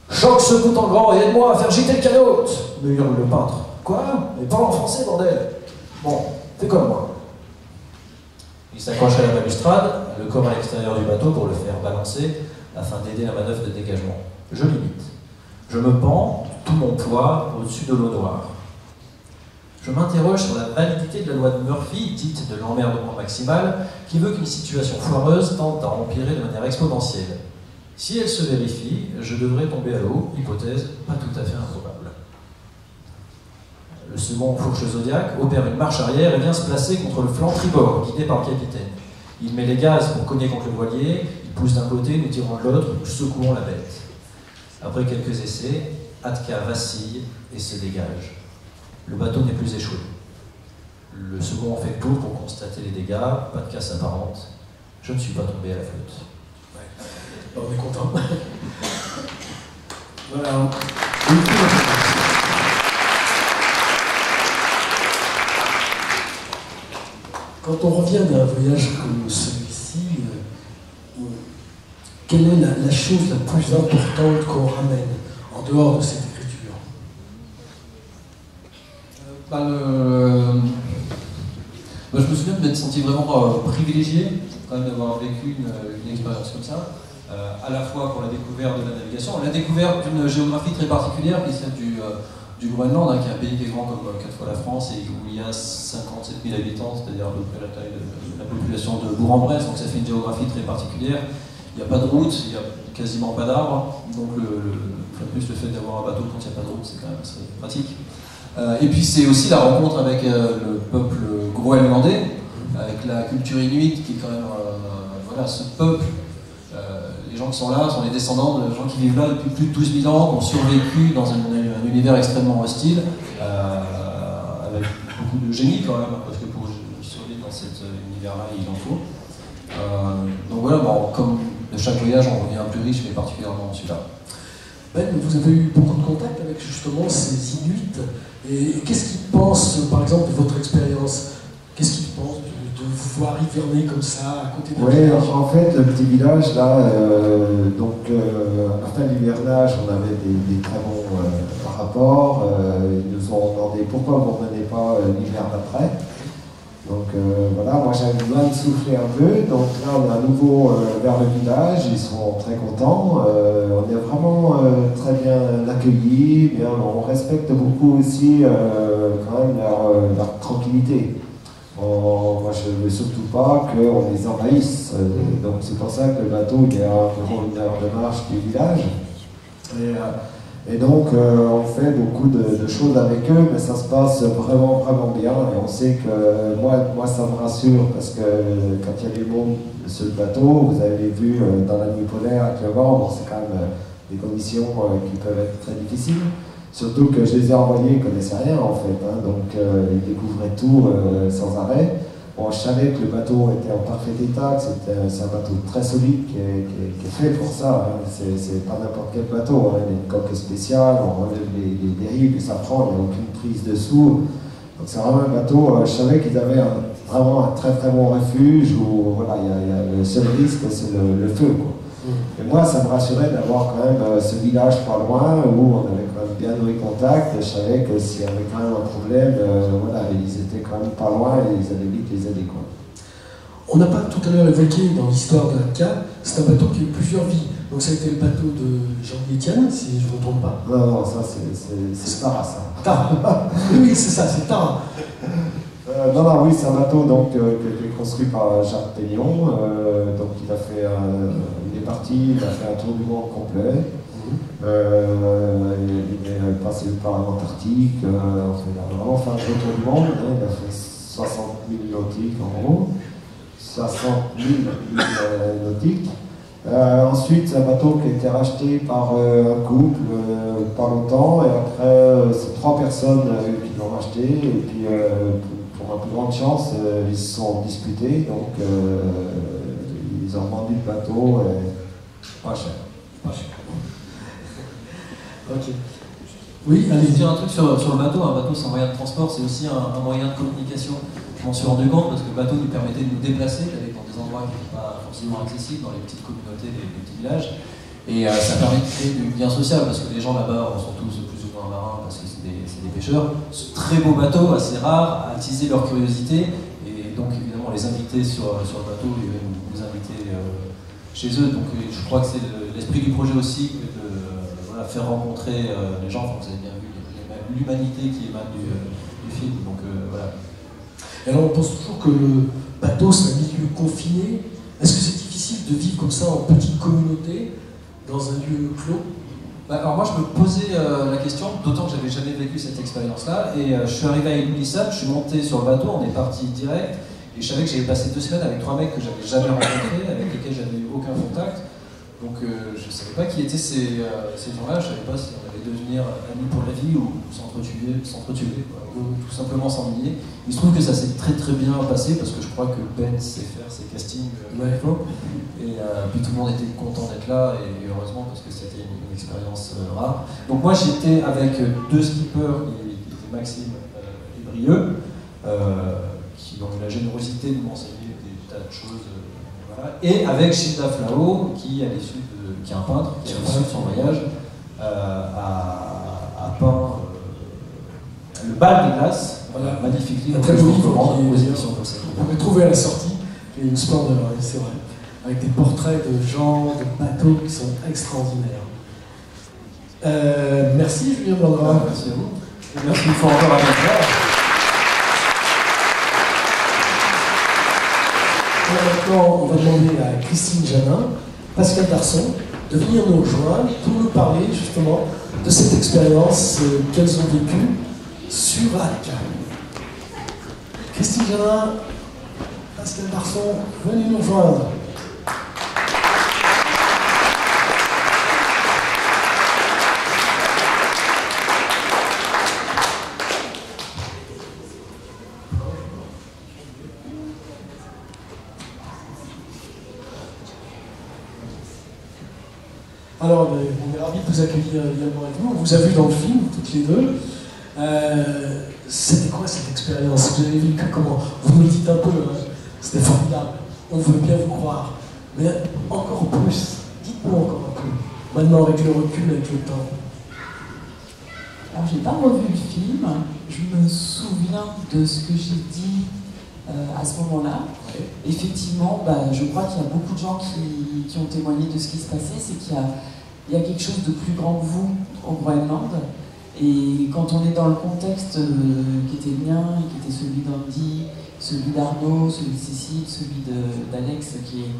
Choc ce bout en grand et aide-moi à faire gîter le canot, me hurle le peintre. Quoi? Mais parle en français, bordel! Bon, fais comme moi. Il s'accroche à la balustrade, le corps à l'extérieur du bateau pour le faire balancer, afin d'aider la manœuvre de dégagement. Je limite. Je me pends, tout mon poids, au-dessus de l'eau noire. Je m'interroge sur la validité de la loi de Murphy, dite de l'emmerdement maximal, qui veut qu'une situation foireuse tente à empirer de manière exponentielle. Si elle se vérifie, je devrais tomber à l'eau, hypothèse pas tout à fait improbable. Le second fourche le Zodiac, opère une marche arrière et vient se placer contre le flanc tribord, guidé par le capitaine. Il met les gaz pour cogner contre le voilier, il pousse d'un côté, nous tirons de l'autre, nous secouons la bête. Après quelques essais, Atka vacille et se dégage. Le bateau n'est plus échoué. Le second en fait le tour pour constater les dégâts, pas de casse apparente. Je ne suis pas tombé à la flotte. On est content. Voilà. Quand on revient d'un voyage comme celui-ci, quelle est la chose la plus importante qu'on ramène en dehors de cette écriture? Je me souviens de m'être senti vraiment privilégié quand même d'avoir vécu une expérience comme ça. À la fois pour la découverte de la navigation, la découverte d'une géographie très particulière qui est celle du Groenland, qui est un pays qui est grand comme 4 fois la France et où il y a 57 000 habitants, c'est-à-dire à peu près la taille de la population de Bourg-en-Bresse, donc ça fait une géographie très particulière. Il n'y a pas de route, il n'y a quasiment pas d'arbres, donc le fait d'avoir un bateau quand il n'y a pas de route, c'est quand même assez pratique. Et puis c'est aussi la rencontre avec le peuple groenlandais, avec la culture inuite qui est quand même, ce peuple. Les gens qui sont là sont les descendants de gens qui vivent là depuis plus de 12 000 ans, qui ont survécu dans un univers extrêmement hostile, avec beaucoup de génie quand même, parce que pour survivre dans cet univers-là, il en faut. Donc voilà, comme de chaque voyage, on revient plus riche, mais particulièrement celui-là. Ben, vous avez eu beaucoup de contacts avec justement ces Inuits, et qu'est-ce qu'ils pensent, par exemple, de votre expérience? Qu'est-ce qu'ils pensent de vous voir hiverner comme ça, à côté de Oui, en fait, le petit village, là, à la fin de l'hivernage, on avait des très bons rapports. Ils nous ont demandé pourquoi vous ne revenez pas l'hiver d'après. Donc voilà, moi j'avais besoin de souffler un peu. Donc là, on est à nouveau vers le village, ils sont très contents. On est vraiment très bien accueillis. Bien, on respecte beaucoup aussi quand même leur tranquillité. Moi, je ne veux surtout pas qu'on les envahisse. Donc, c'est pour ça que le bateau il est à environ 1 heure de marche du village. Et donc, on fait beaucoup de choses avec eux, mais ça se passe vraiment, vraiment bien. Et on sait que moi ça me rassure parce que quand il y a des mômes sur le bateau, vous avez vu dans la nuit polaire actuellement, bon, c'est quand même des conditions qui peuvent être très difficiles. Surtout que je les ai envoyés, ils ne connaissaient rien en fait, hein, donc ils découvraient tout sans arrêt. Bon, je savais que le bateau était en parfait état, que c'est un bateau très solide qui est fait pour ça. Hein. C'est pas n'importe quel bateau, hein. Il y a une coque spéciale, on relève les dérives, ça prend, il n'y a aucune prise dessous. Donc c'est vraiment un bateau, je savais qu'ils avaient vraiment un très très bon refuge où voilà, le seul risque c'est le feu, quoi. Et moi, ça me rassurait d'avoir quand même ce village pas loin où on avait quand même bien noué contact. Je savais que s'il y avait quand même un problème, voilà, ils étaient quand même pas loin et ils allaient vite les aider, quoi. On n'a pas tout à l'heure évoqué dans l'histoire de l'ATCA, c'est un bateau qui a eu plusieurs vies. Donc ça a été le bateau de Jean-Louis Etienne, si je ne me trompe pas. Non, ça c'est Tara, ça. Tara. Oui, c'est ça, c'est Tara. Oui, c'est un bateau donc, qui a été construit par Jacques Pellion. Donc il est parti, il a fait un tour du monde complet. Il est passé par l'Antarctique. Il a vraiment fait un gros tour du monde. Hein, il a fait 60 000 nautiques en gros. 60 000 nautiques. Ensuite, c'est un bateau qui a été racheté par un couple pas longtemps. Et après, c'est 3 personnes qui l'ont racheté. Et puis, pour ma plus grande chance, ils se sont disputés, donc ils ont vendu le bateau pas cher. Ok. Oui, allez. Je vais dire un truc sur le bateau. Un bateau, c'est un moyen de transport, c'est aussi un moyen de communication. Je m'en suis rendu compte parce que le bateau nous permettait de nous déplacer, d'aller dans des endroits qui n'étaient pas forcément accessibles, dans les petites communautés, les petits villages. Et ça permet de créer du lien social parce que les gens là-bas sont tous plus ou moins marins parce que c'est des pêcheurs. Ce très beau bateau, assez rare, a attisé leur curiosité. Et donc évidemment, les inviter sur le bateau, ils veulent nous inviter chez eux. Donc je crois que c'est l'esprit du projet aussi de faire rencontrer les gens. Enfin, vous avez bien vu l'humanité qui émane du film. Donc voilà. Et alors on pense toujours que le bateau c'est un milieu confiné. Est-ce que c'est difficile de vivre comme ça en petite communauté, dans un lieu clos? Alors moi je me posais la question, d'autant que j'avais jamais vécu cette expérience-là, et je suis arrivé à Ilulissat, je suis monté sur le bateau, on est parti direct, et je savais que j'avais passé 2 semaines avec 3 mecs que j'avais jamais rencontrés, avec lesquels j'avais eu aucun contact. Donc je ne savais pas qui étaient ces gens-là, je ne savais pas si on allait devenir amis pour la vie ou s'entretuer, ou tout simplement s'ennuyer. Il se trouve que ça s'est très très bien passé parce que je crois que Ben sait faire ses castings et puis tout le monde était content d'être là et heureusement parce que c'était une expérience rare. Donc moi j'étais avec 2 skippers qui étaient Maxime et Brieux, qui ont eu la générosité de m'enseigner des tas de choses. Et avec Gilda Flao, qui est un peintre, qui à l'issue de son voyage a peint le bal des glaces, voilà, magnifique livre, très beau livre aux éditions Possède. On peut trouver à la sortie, il y a une splendeur, c'est vrai, avec des portraits de gens, de bateaux qui sont extraordinaires. Merci Julien Blandrin. Merci à vous. Merci une fois encore à vous. Maintenant, on va demander à Christine Janin, Pascal Darson, de venir nous rejoindre pour nous parler justement de cette expérience qu'elles ont vécue sur ATCA. Christine Janin, Pascal Darson, venez nous rejoindre. Alors, on est ravis de vous accueillir également avec nous. On vous a vu dans le film, toutes les deux. C'était quoi cette expérience? Vous avez vécu comment? Vous nous le dites un peu, hein. C'était formidable. On veut bien vous croire. Mais encore plus, dites-nous encore un peu. Maintenant, avec le recul, avec le temps. Alors, j'ai pas revu le film. Je me souviens de ce que j'ai dit à ce moment-là. Ouais. Effectivement, je crois qu'il y a beaucoup de gens qui ont témoigné de ce qui se passait. C'est qu'il y a quelque chose de plus grand que vous au Groenland. Et quand on est dans le contexte qui était le mien, et qui était celui d'Andy, celui d'Arnaud, celui de Cécile, celui d'Alex, qui est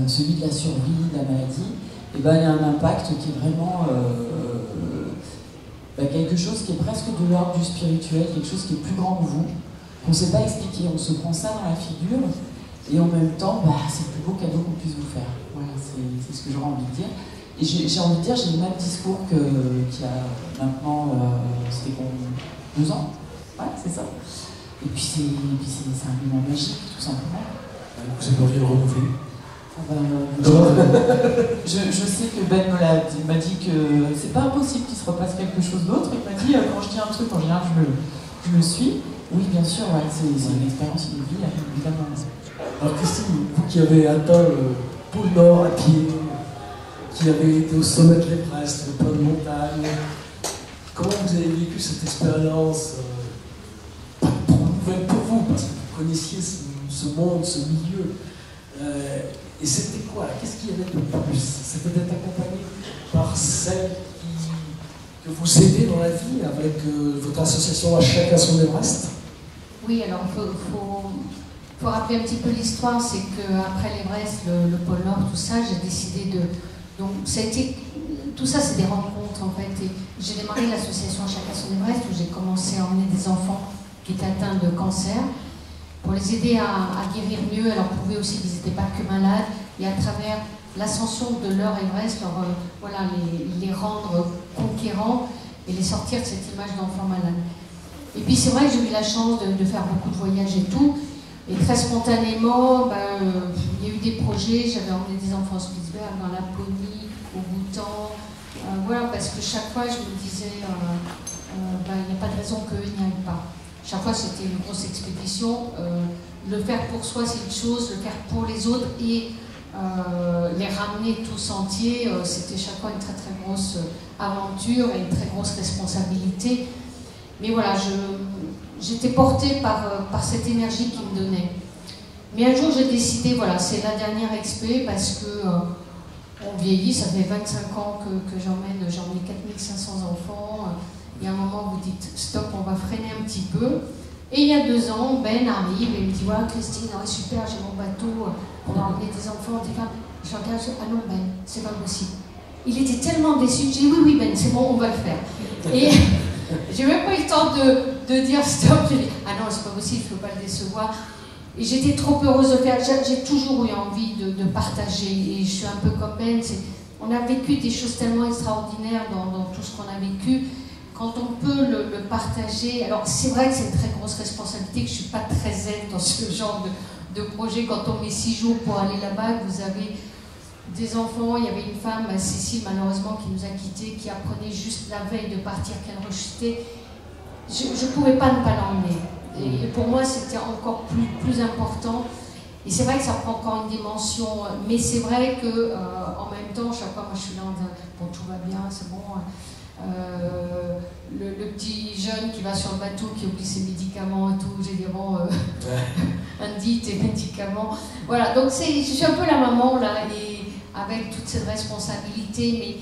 celui de la survie, de la maladie, et ben, il y a un impact qui est vraiment quelque chose qui est presque de l'ordre du spirituel, quelque chose qui est plus grand que vous, qu'on ne sait pas expliquer. On se prend ça dans la figure, et en même temps, c'est le plus beau cadeau qu'on puisse vous faire. Voilà, c'est ce que j'aurais envie de dire. Et j'ai envie de dire, j'ai le même discours qu'il y a maintenant, c'était 2 ans. Ouais, c'est ça. Et puis c'est un moment magique, tout simplement. Vous aimeriez le renouveler? Je sais que Ben m'a dit que c'est pas impossible qu'il se repasse quelque chose d'autre. Il m'a dit, quand je dis un truc, en général, je le suis. Oui, bien sûr, ouais, c'est une expérience de vie, évidemment. Alors Christine, vous qui avez atteint le pôle Nord à pied, qui avez été au sommet de l'Everest, le point de montagne, comment vous avez vécu cette expérience nouvelle pour vous, parce que vous connaissiez ce monde, ce milieu, et c'était quoi? Qu'est-ce qu'il y avait de plus? C'était d'être accompagné par celles que vous aidez dans la vie avec votre association À Chacun Son Everest? Oui, alors il faut rappeler un petit peu l'histoire, c'est qu'après l'Everest, le pôle Nord, tout ça, j'ai décidé de... Donc ça a été... Tout ça, c'est des rencontres en fait. Et j'ai démarré l'association À Chacun Son Everest où j'ai commencé à emmener des enfants qui étaient atteints de cancer pour les aider à guérir mieux, à leur prouver aussi qu'ils n'étaient pas que malades et à travers l'ascension de leur Everest, les rendre conquérants et les sortir de cette image d'enfants malades. Et puis c'est vrai que j'ai eu la chance de faire beaucoup de voyages et tout. Et très spontanément, il y a eu des projets. J'avais emmené des enfants à Spitzberg, dans Laponie, au Bhoutan. Parce que chaque fois, je me disais, il n'y a pas de raison qu'eux n'y aillent pas. Chaque fois, c'était une grosse expédition. Le faire pour soi, c'est une chose. Le faire pour les autres et les ramener tous entiers, c'était chaque fois une très très grosse aventure et une très grosse responsabilité. Mais voilà, j'étais portée par cette énergie qu'il me donnait. Mais un jour, j'ai décidé, c'est la dernière expé parce que on vieillit, ça fait 25 ans que j'emmène 4500 enfants. Et à un moment, vous dites stop, on va freiner un petit peu. Et il y a 2 ans, Ben arrive et me dit voilà, Christine, super, j'ai mon bateau, on va emmener des enfants, des femmes. Je regarde, ah non, Ben, c'est pas possible. Il était tellement déçu, j'ai dit oui, Ben, c'est bon, on va le faire. Et j'ai même pas eu le temps de dire stop. J'ai dit ah non, c'est pas possible, je peux pas le décevoir. Et j'étais trop heureuse de le faire. J'ai toujours eu envie de partager. Et je suis un peu comme Ben. On a vécu des choses tellement extraordinaires dans tout ce qu'on a vécu. Quand on peut le partager, alors c'est vrai que c'est une très grosse responsabilité, que je ne suis pas très zen dans ce genre de projet. Quand on met 6 jours pour aller là-bas, vous avez des enfants, il y avait une femme, Cécile malheureusement, qui nous a quittés, qui apprenait juste la veille de partir qu'elle rechutait. Je ne pouvais pas ne pas l'emmener. Et pour moi, c'était encore plus important. Et c'est vrai que ça prend encore une dimension, mais c'est vrai que en même temps, chaque fois, moi je suis là en disant bon, tout va bien, c'est bon. Le petit jeune qui va sur le bateau, qui oublie ses médicaments et tout, j'ai dit bon, indique tes médicaments. Voilà, donc je suis un peu la maman là, et avec toute cette responsabilité, mais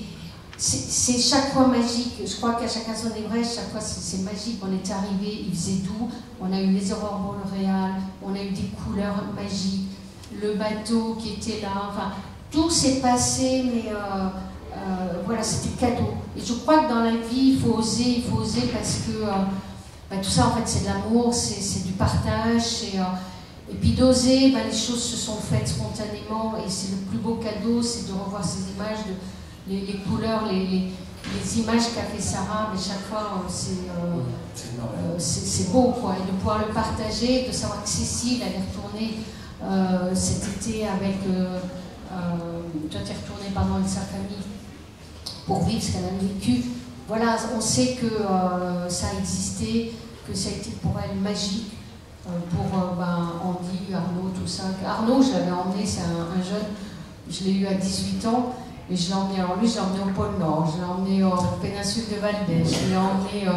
c'est chaque fois magique. Je crois qu'à Chacun Son Everest, chaque fois c'est magique. On était arrivé, il faisait doux, on a eu les aurores boréales, on a eu des couleurs magiques, le bateau qui était là, enfin, tout s'est passé, mais c'était cadeau. Et je crois que dans la vie, il faut oser parce que tout ça, en fait, c'est de l'amour, c'est du partage, et puis d'oser, les choses se sont faites spontanément, et c'est le plus beau cadeau, c'est de revoir ces images, les couleurs, les images qu'a fait Sarah, mais chaque fois, c'est beau, quoi, et de pouvoir le partager, de savoir que Cécile allait retourner cet été avec... toi, tu es retournée avec sa famille pour vivre ce qu'elle a vécu. Voilà, on sait que ça a existé, que ça a été pour elle magique, pour Andy, Arnaud, tout ça. Arnaud, je l'avais emmené, c'est un jeune, je l'ai eu à 18 ans, et je l'ai emmené, alors lui, je l'ai emmené au pôle Nord, je l'ai emmené en péninsule de Valdez, je l'ai emmené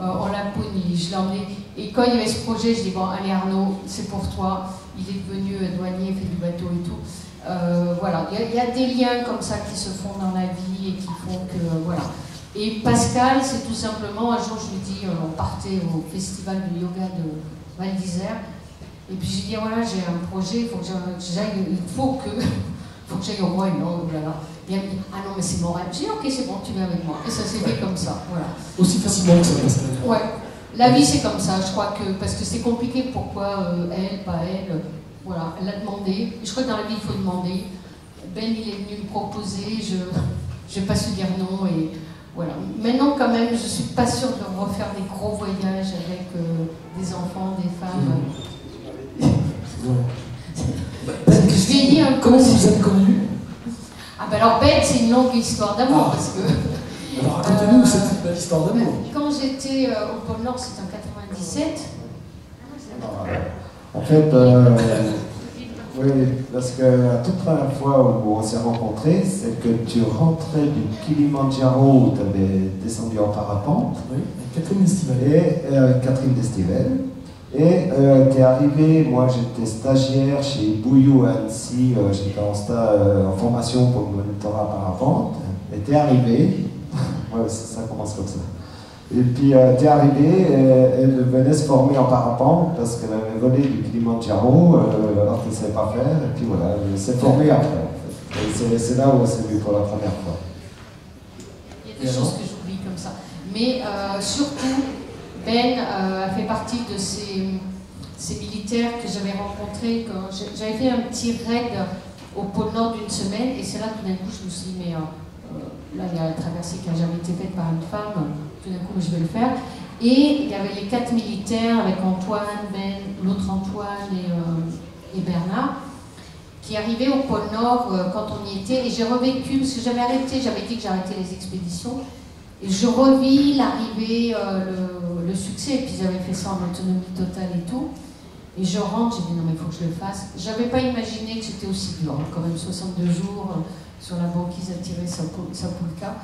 en Laponie, je l'ai emmené, et quand il y avait ce projet, je dis bon, allez Arnaud, c'est pour toi, il est devenu douanier, il fait du bateau et tout. Voilà, il y a des liens comme ça qui se font dans la vie et qui font que, voilà. Et Pascal, c'est tout simplement, un jour je lui dis, on partait au festival de yoga de Val d'Isère, Et puis j'ai dit, voilà, j'ai un projet, il faut que j'aille au Groenland, voilà. Et elle me dit, ah non, mais c'est mon rêve. J'ai dit, ok, c'est bon, tu viens avec moi. Et ça s'est fait comme ça, voilà. Aussi facilement que ça passe. Ouais, la vie c'est comme ça, je crois que, parce que c'est compliqué, pourquoi elle, pas elle, voilà, elle a demandé. Je crois que dans la vie il faut demander. Ben il est venu me proposer, je n'ai pas su dire non, et voilà. Maintenant quand même, je ne suis pas sûre de refaire des gros voyages avec des enfants, des femmes. Ben, Je vieillis un peu. comment vous vous êtes connus? Ah ben alors Ben, c'est une longue histoire d'amour, parce que... Alors racontez-nous cette belle histoire d'amour. Quand j'étais au pôle Nord, c'était en 97. En fait, oui, parce que la toute première fois où on s'est rencontrés, c'est que tu rentrais du Kilimanjaro où tu avais descendu en parapente. Oui, avec Catherine Destivelle. Et Catherine Destivelle. Et tu es arrivé, moi j'étais stagiaire chez Bouillou à Annecy, j'étais en formation pour le monitorat parapente. Et tu es arrivé, ouais, ça commence comme ça. Et puis tu es arrivé, elle venait se former en parapente parce qu'elle avait volé du Kilimanjaro alors qu'elle ne savait pas faire. Et puis voilà, elle s'est formée après. En fait. Et c'est là où on s'est vu pour la première fois. Il y a des choses que j'oublie comme ça. Mais surtout, Ben a fait partie de ces militaires que j'avais rencontrés. J'avais fait un petit raid au pôle Nord d'une semaine et c'est là que tout d'un coup je me suis dit, mais là il y a la traversée qui n'a jamais été faite par une femme, tout d'un coup je vais le faire. Et il y avait les 4 militaires avec Antoine, Ben, l'autre Antoine et Bernard qui arrivaient au pôle Nord quand on y était. Et j'ai revécu, parce que j'avais dit que j'arrêtais les expéditions. Et je revis l'arrivée, le succès, et puis j'avais fait ça en autonomie totale et tout. Et je rentre, j'ai dit non mais il faut que je le fasse. J'avais pas imaginé que c'était aussi dur, quand même 62 jours sur la banquise à tirer Sapulka.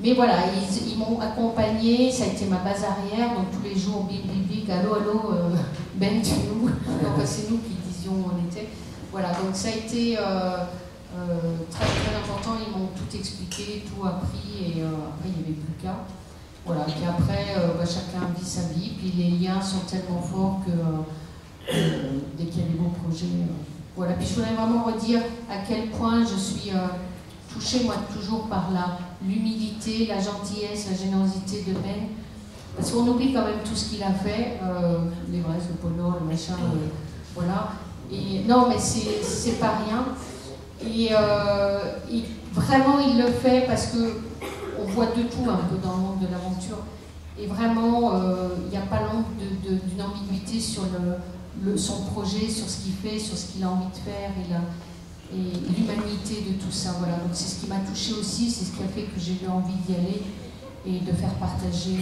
Mais voilà, ils m'ont accompagné, ça a été ma base arrière, donc tous les jours, big, big, big, allô, allô, Ben, tu nous. Donc c'est nous qui disions où on était. Voilà, donc ça a été très très important, ils m'ont tout expliqué, tout appris, et après il n'y avait plus qu'à. Voilà, puis après, chacun vit sa vie, puis les liens sont tellement forts que dès qu'il y a des beaux projets. Voilà, puis je voudrais vraiment redire à quel point je suis touchée, moi, toujours par l'humilité, la gentillesse, la générosité de Ben. Parce qu'on oublie quand même tout ce qu'il a fait, l'Everest, le pôle Nord, le machin, voilà. Et non, mais c'est pas rien. Et vraiment, il le fait parce que on voit de tout un peu dans le monde de l'aventure. Et vraiment, il n'y a pas l'ombre d'une ambiguïté sur son projet, sur ce qu'il fait, sur ce qu'il a envie de faire et l'humanité de tout ça. Voilà. Donc c'est ce qui m'a touchée aussi, c'est ce qui a fait que j'ai eu envie d'y aller et de faire partager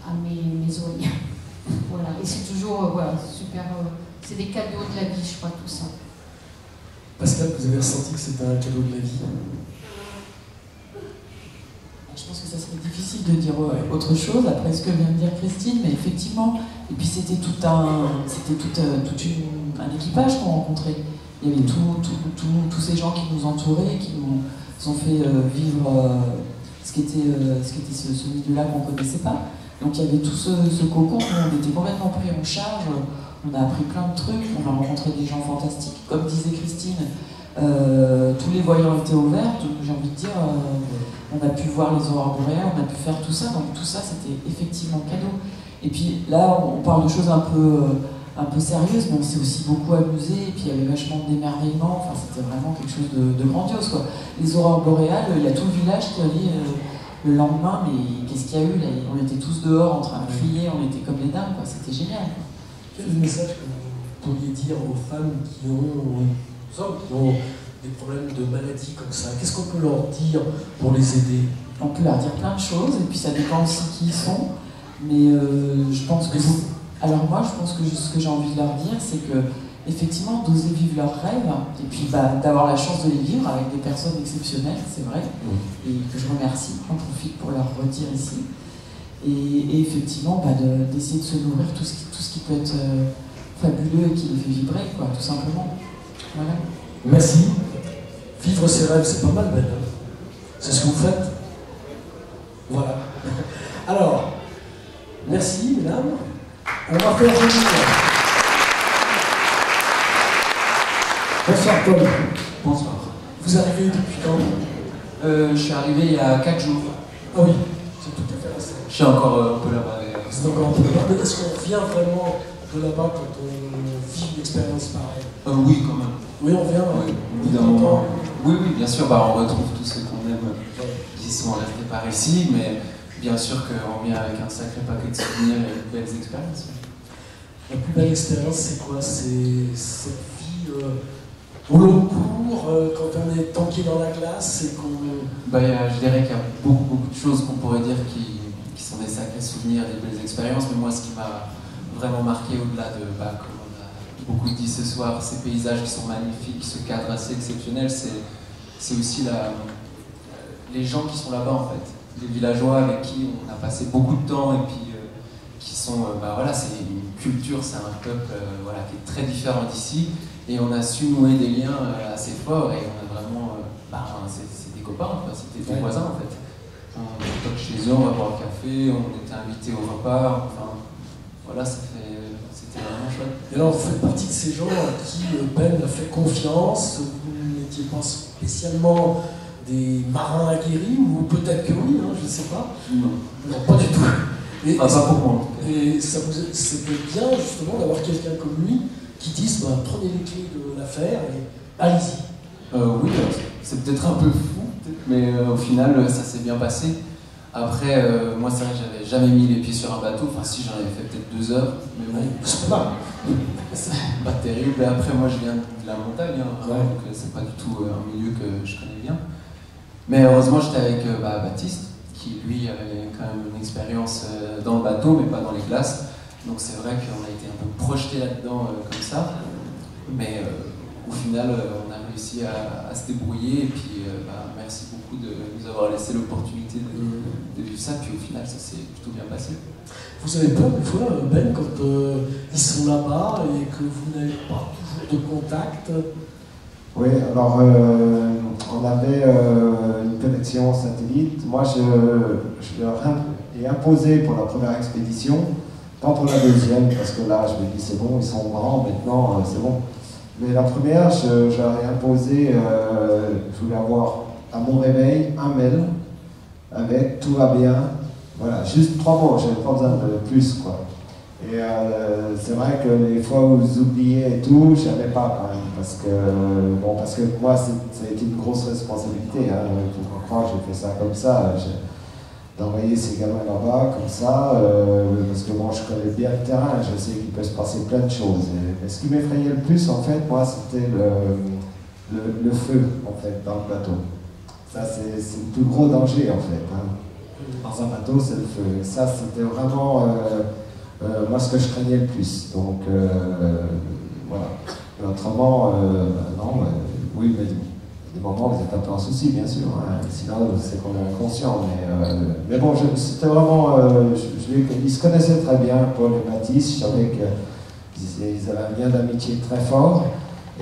à mes oreilles. Voilà. Et c'est toujours super. C'est des cadeaux de la vie, je crois, tout ça. Pascal, vous avez ressenti que c'était un cadeau de la vie? Je pense que ça serait difficile de dire autre chose après ce que vient de dire Christine, mais effectivement, et puis c'était tout un équipage qu'on rencontrait. Il y avait tous ces gens qui nous entouraient, qui nous ont fait vivre ce qu'était ce milieu-là qu'on ne connaissait pas. Donc il y avait tout ce cocon, on était complètement pris en charge, on a appris plein de trucs, on a rencontré des gens fantastiques. Comme disait Christine, tous les voyants étaient ouverts, donc j'ai envie de dire, on a pu voir les aurores boréales, on a pu faire tout ça, donc tout ça c'était effectivement cadeau. Et puis là, on parle de choses un peu sérieuses, mais on s'est aussi beaucoup amusé, et puis il y avait vachement d'émerveillement, enfin c'était vraiment quelque chose de grandiose, quoi. Les aurores boréales, il y a tout le village qui avait le lendemain, mais qu'est-ce qu'il y a eu là? On était tous dehors en train de crier, on était comme des dingues, quoi. C'était génial. Quel est le message que vous pourriez dire aux femmes qui ont des problèmes de maladie comme ça? Qu'est-ce qu'on peut leur dire pour les aider? On peut leur dire plein de choses, et puis ça dépend aussi qui ils sont, mais je pense que... Alors moi, je pense que ce que j'ai envie de leur dire, c'est que effectivement, d'oser vivre leurs rêves, et puis d'avoir la chance de les vivre avec des personnes exceptionnelles, c'est vrai, et que je remercie, j'en profite pour leur redire ici. Et effectivement, d'essayer de se nourrir tout ce qui peut être fabuleux et qui les fait vibrer, quoi, tout simplement. Voilà. Merci. Vivre ses rêves, c'est pas mal, Ben. C'est ce que vous faites. Voilà. Alors, merci, mesdames. On va faire venir. Bonsoir Paul. Bonsoir. Vous arrivez depuis quand? Je suis arrivé il y a 4 jours. Ah oui, c'est tout à fait resté. Je suis encore un peu là-bas. C'est encore un peu là-bas, mais est-ce qu'on vient vraiment de là-bas quand on vit une expérience pareille? Oui, quand même. Oui, on vient, oui. Évidemment. Oui, bien sûr, on retrouve tous ceux qu'on aime qui sont restés par ici, mais bien sûr qu'on vient avec un sacré paquet de souvenirs et de belles expériences. La plus belle expérience, c'est quoi? C'est cette vie au long cours, quand on est tanké dans la glace et qu'on... Je dirais qu'il y a beaucoup de choses qu'on pourrait dire qui sont des sacrés souvenirs, des belles expériences, mais moi ce qui m'a vraiment marqué au-delà de, comme on a beaucoup dit ce soir, ces paysages qui sont magnifiques, ce cadre assez exceptionnel, c'est aussi les gens qui sont là-bas en fait, les villageois avec qui on a passé beaucoup de temps et puis qui sont, c'est une culture, c'est un peuple qui est très différent d'ici et on a su nouer des liens assez forts et on a vraiment, c'est des copains, c'était des voisins en fait. On toque chez eux, on va boire un café, on était invités au repas, c'était vraiment chouette. Et alors, vous faites partie de ces gens à qui Ben a fait confiance, vous n'étiez pas spécialement des marins aguerris, ou peut-être que oui, je ne sais pas. Non, pas du tout. Et, pas pour moi. Et c'était bien justement d'avoir quelqu'un comme lui qui dise prenez les clés de l'affaire et allez-y. Oui, c'est peut-être un peu fou, mais au final ça s'est bien passé. Après, moi c'est vrai que j'avais jamais mis les pieds sur un bateau, enfin si j'en avais fait peut-être 2 heures, mais bon, c'est pas mal. C'est pas terrible. Et après moi je viens de la montagne, donc c'est pas du tout un milieu que je connais bien. Mais heureusement j'étais avec Baptiste, qui lui avait quand même une expérience dans le bateau, mais pas dans les glaces. Donc c'est vrai qu'on a été un peu projeté là-dedans comme ça. Mais au final, on a réussi à se débrouiller. Et puis merci beaucoup de nous avoir laissé l'opportunité de vivre ça. Puis au final, ça s'est plutôt bien passé. Vous avez peur des fois, Ben, quand ils sont là-bas et que vous n'avez pas toujours de contact? Oui, alors on avait une connexion satellite. Moi, je leur ai imposé pour la première expédition, pas pour la deuxième, parce que là, je me dis c'est bon, ils sont grands maintenant, c'est bon. Mais la première, je leur ai imposé, je voulais avoir à mon réveil un mail avec tout va bien. Voilà, juste 3 mots, j'avais pas besoin de plus, quoi. Et c'est vrai que les fois où vous oubliez et tout, je savais pas quand même, parce que moi, ça a été une grosse responsabilité. Il faut croire que j'ai fait ça comme ça, d'envoyer ces gamins là-bas comme ça, parce que moi, je connais bien le terrain, je sais qu'il peut se passer plein de choses. Mais ce qui m'effrayait le plus, en fait, moi, c'était le feu, en fait, dans le bateau. Ça, c'est le plus gros danger, en fait. Dans un bateau, c'est le feu. Et ça, c'était vraiment... moi, ce que je craignais le plus. Donc, voilà. Et autrement, non, oui, mais des moments où vous êtes un peu en souci, bien sûr. Sinon, c'est qu'on est inconscient. Mais bon, c'était vraiment... ils se connaissaient très bien, Paul et Baptiste. Je savais qu'ils avaient un lien d'amitié très fort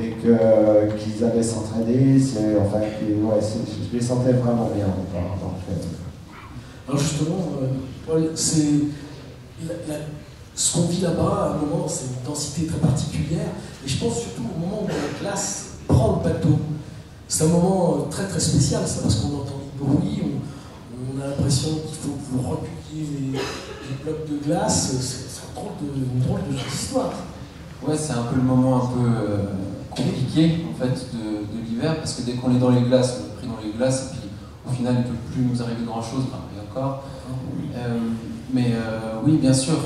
et qu'ils allaient s'entraider. Enfin, je les sentais vraiment bien. Alors justement, Paul, c'est... Ce qu'on vit là-bas, à un moment, c'est une densité très particulière. Et je pense surtout au moment où la classe prend le bateau. C'est un moment très très spécial, ça, parce qu'on entend les bruits, on a l'impression qu'il faut que vous recueilliez les blocs de glace. C'est une drôle d'histoire. Ouais, c'est un peu le moment un peu compliqué en fait de l'hiver, parce que dès qu'on est dans les glaces, on est pris dans les glaces, et puis au final, il ne peut plus nous arriver grand-chose, et encore. Oui, bien sûr.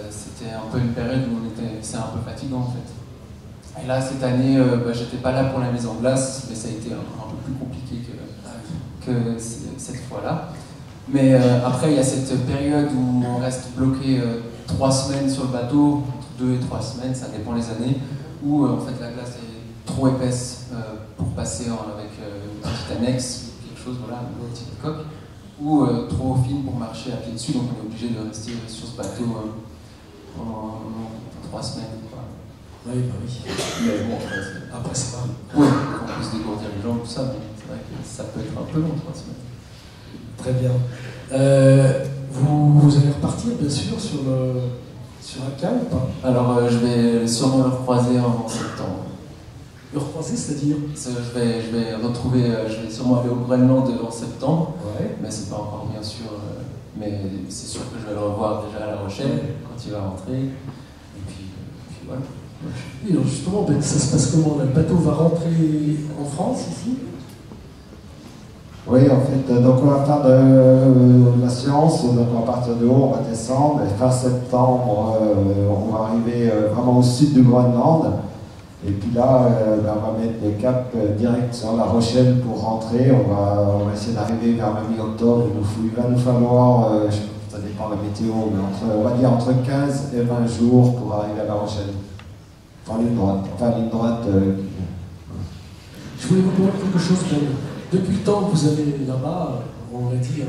C'était un peu une période où c'est un peu fatigant en fait. Et là, cette année, j'étais pas là pour la mise en glace, mais ça a été un peu plus compliqué que cette fois-là. Mais après, il y a cette période où on reste bloqué 3 semaines sur le bateau, entre 2 et 3 semaines, ça dépend les années, où en fait la glace est trop épaisse pour passer avec une petite annexe, quelque chose, voilà, une petite coque, ou trop fine pour marcher à pied dessus, donc on est obligé de rester sur ce bateau pendant 3 semaines. Quoi. Oui, bah oui. Mais bon, après c'est pas. Oui, on peut se dégourdir les jambes, tout ça, mais c'est vrai que ça peut être un peu long, 3 semaines. Très bien. Vous allez repartir, bien sûr, sur sur Atka ou pas? Alors, je vais sûrement le recroiser en septembre. Le recroiser, c'est-à-dire? Je vais retrouver, je vais sûrement aller au Groenland en septembre, Ouais. mais c'est pas encore bien sûr. Mais c'est sûr que je vais le revoir déjà à La Rochelle quand il va rentrer. Et puis voilà. Et alors justement, ben, ça se passe comment? Le bateau va rentrer en France ici? Oui, en fait, donc on va faire de la science, donc à partir de haut, on va descendre, et fin septembre, on va arriver vraiment au sud du Groenland. Et puis là, ben, on va mettre le cap direct sur La Rochelle pour rentrer. On va essayer d'arriver vers la mi-octobre. Il va nous falloir, ça dépend de la météo, mais on va dire entre 15 et 20 jours pour arriver à La Rochelle. En ligne droite. Enfin, ligne droite. Je voulais vous demander quelque chose. Depuis le temps que vous avez là-bas, on l'a dit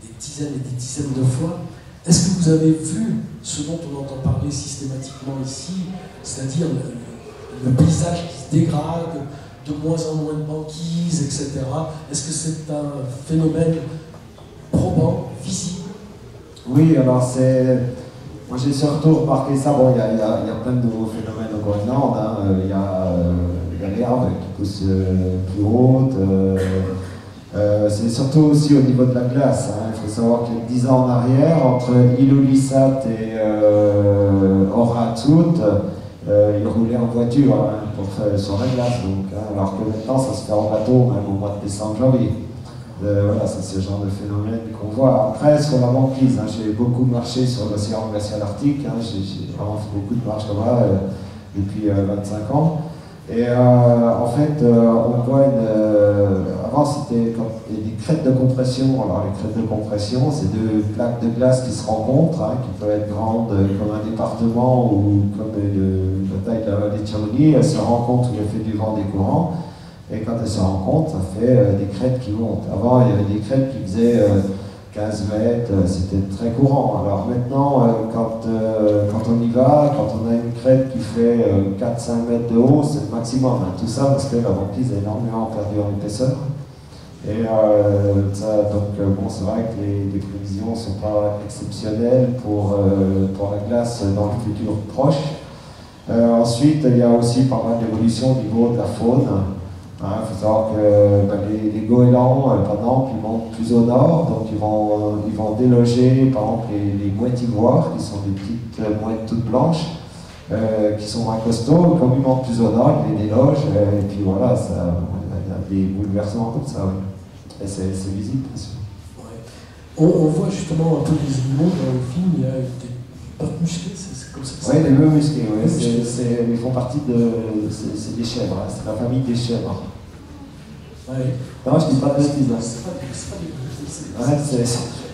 des dizaines et des dizaines de fois, est-ce que vous avez vu ce dont on entend parler systématiquement ici, c'est-à-dire le paysage qui se dégrade, de moins en moins de banquises, etc. Est-ce que c'est un phénomène probant, visible? Oui, alors moi j'ai surtout remarqué ça. Bon, il y a plein de nouveaux phénomènes au Groenland. Hein. Il y a l'herbe qui pousse plus haute. C'est surtout aussi au niveau de la glace. Hein. Il faut savoir qu'il y a 10 ans en arrière, entre Ilulissat et Orratsut, ils roulaient en voiture sur la glace. Donc, hein, alors que maintenant, ça se fait en bateau, même au mois de décembre, janvier. Voilà, c'est ce genre de phénomène qu'on voit. Après, sur la banquise, hein, j'ai beaucoup marché sur l'océan glacial arctique. Hein, j'ai vraiment fait beaucoup de marches là-bas depuis 25 ans. Et en fait, on voit avant, c'était des crêtes de compression. Alors, les crêtes de compression, c'est deux plaques de glace qui se rencontrent, hein, qui peuvent être grandes comme un département ou comme la taille de la vallée de Chamonix. Elles se rencontrent sous l'effet du vent des courants. Et quand elles se rencontrent, ça fait des crêtes qui montent. Avant, il y avait des crêtes qui faisaient 15 mètres, c'était très courant. Alors maintenant, quand on y va, quand on a une crête qui fait 4-5 mètres de haut, c'est le maximum. Hein. Tout ça parce que la banquise a énormément perdu en épaisseur. Et bon, c'est vrai que les prévisions ne sont pas exceptionnelles pour la glace dans le futur proche. Ensuite, il y a aussi pas mal d'évolutions au niveau de la faune. Il faut savoir que les goélands, par exemple, ils montent plus au nord, donc ils vont déloger, par exemple, les mouettes ivoires, qui sont des petites mouettes toutes blanches, qui sont moins costauds. Comme ils montent plus au nord, ils les délogent, et puis voilà, il y a des bouleversements comme ça. Oui. Et c'est visible, bien sûr. Ouais. On voit justement un peu les animaux dans le film, il y a des pattes musclées, c'est comme ça. Oui, les bœufs musclés, oui. Ils font partie de. C'est des chèvres, hein. C'est la famille des chèvres. Ouais. Non, je dis pas de bêtises. Hein. C'est pas des Ouais,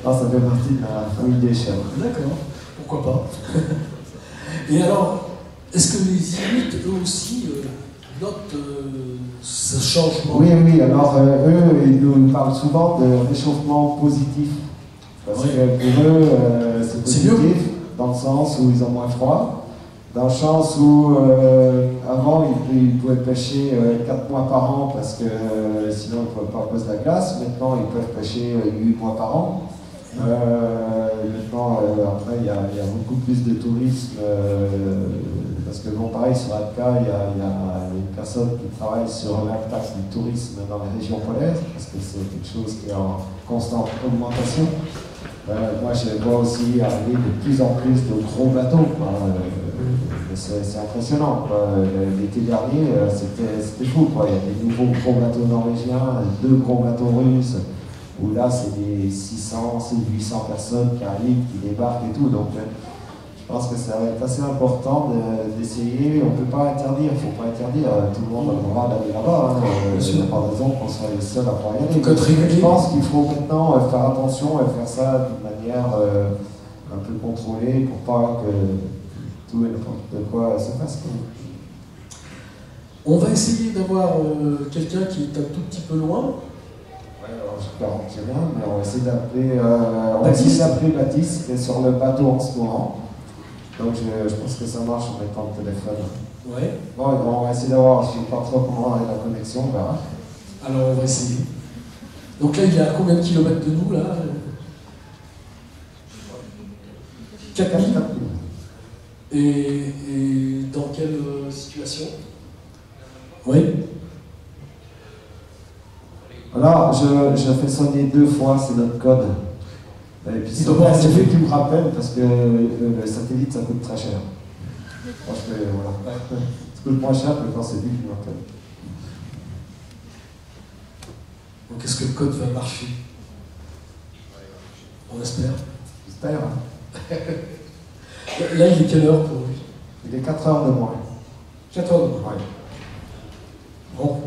non, ça fait partie de la famille des chèvres. D'accord, pourquoi pas. Et alors, est-ce que les Inuits, eux aussi, notent ce changement? Oui, oui, alors eux, ils nous parlent souvent de réchauffement positif. Parce que pour eux, c'est positif, dans le sens où ils ont moins froid. Dans le sens où, avant, ils pouvaient pêcher 4 mois par an parce que sinon ils ne pouvaient pas à cause de la glace. Maintenant, ils peuvent pêcher 8 mois par an. Maintenant, après, il y a beaucoup plus de tourisme. Parce que, bon, pareil, sur Atka, il y a une personne qui travaille sur l'impact du tourisme dans les régions polaires, parce que c'est quelque chose qui est en constante augmentation. Moi, je vois aussi arriver de plus en plus de gros bateaux. C'est impressionnant. L'été dernier, c'était fou. Quoi. Il y a des nouveaux gros bateaux norvégiens, 2 gros bateaux russes, où là, c'est des 600, 800 personnes qui arrivent, qui débarquent et tout. Donc, je pense que ça va être assez important d'essayer. On ne peut pas interdire, il ne faut pas interdire. Tout le monde a le droit d'aller là-bas. Il n'y a pas de raison qu'on soit les seuls à pouvoir y aller. Je pense qu'il faut maintenant faire attention et faire ça d'une manière un peu contrôlée pour pas que tout et n'importe quoi se fasse. On va essayer d'avoir quelqu'un qui est un tout petit peu loin. Ouais, alors je ne garantis rien, mais on va essayer d'appeler Baptiste, qui est sur le bateau en ce moment. Donc je pense que ça marche en mettant le téléphone. Ouais. Bon, on va essayer d'avoir, je ne sais pas trop comment est la connexion, on verra. Alors on va essayer. Donc là, il est à combien de kilomètres de nous là? 4000. Et dans quelle situation? Oui. Alors, je fais sonner 2 fois, c'est notre code. Et puis c'est lui qui me rappelle parce que le satellite ça coûte très cher. Parce que voilà. Ça coûte moins cher que quand c'est lui qui m'appelle. Donc est-ce que le code va marcher? On espère. J'espère. Là, il est quelle heure pour lui? Il est 4 heures de moins. 4 heures de moins. Ouais. Bon.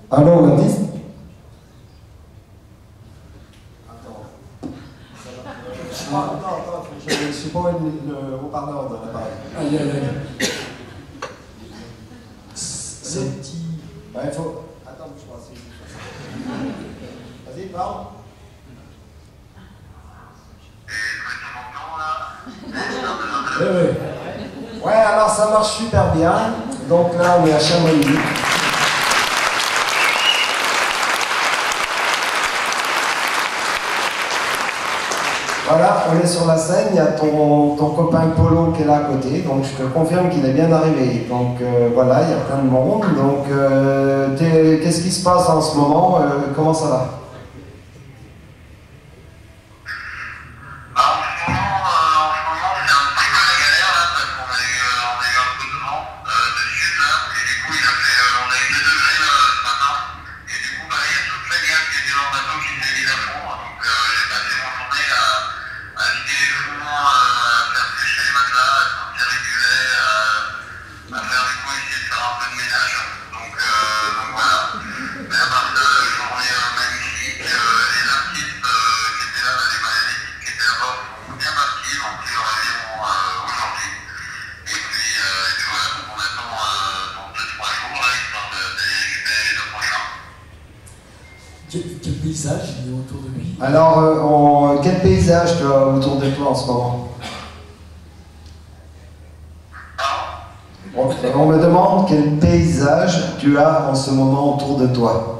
Allô, Baptiste? Attends, je suis pas le haut-parleur de l'appareil. Aïe, aïe, aïe. C'est petit. Ouais, il faut. Attends, je crois que vas-y, parle. Oui. Ouais, alors ça marche super bien. Donc là, on est à Chamonix. Voilà, on est sur la scène, il y a ton copain Polo qui est là à côté, donc je te confirme qu'il est bien arrivé. Donc voilà, il y a plein de monde. Donc qu'est-ce qui se passe en ce moment? Comment ça va? Quel paysage il y a autour de lui? Alors, quel paysage tu as autour de toi en ce moment? On me demande quel paysage tu as en ce moment autour de toi.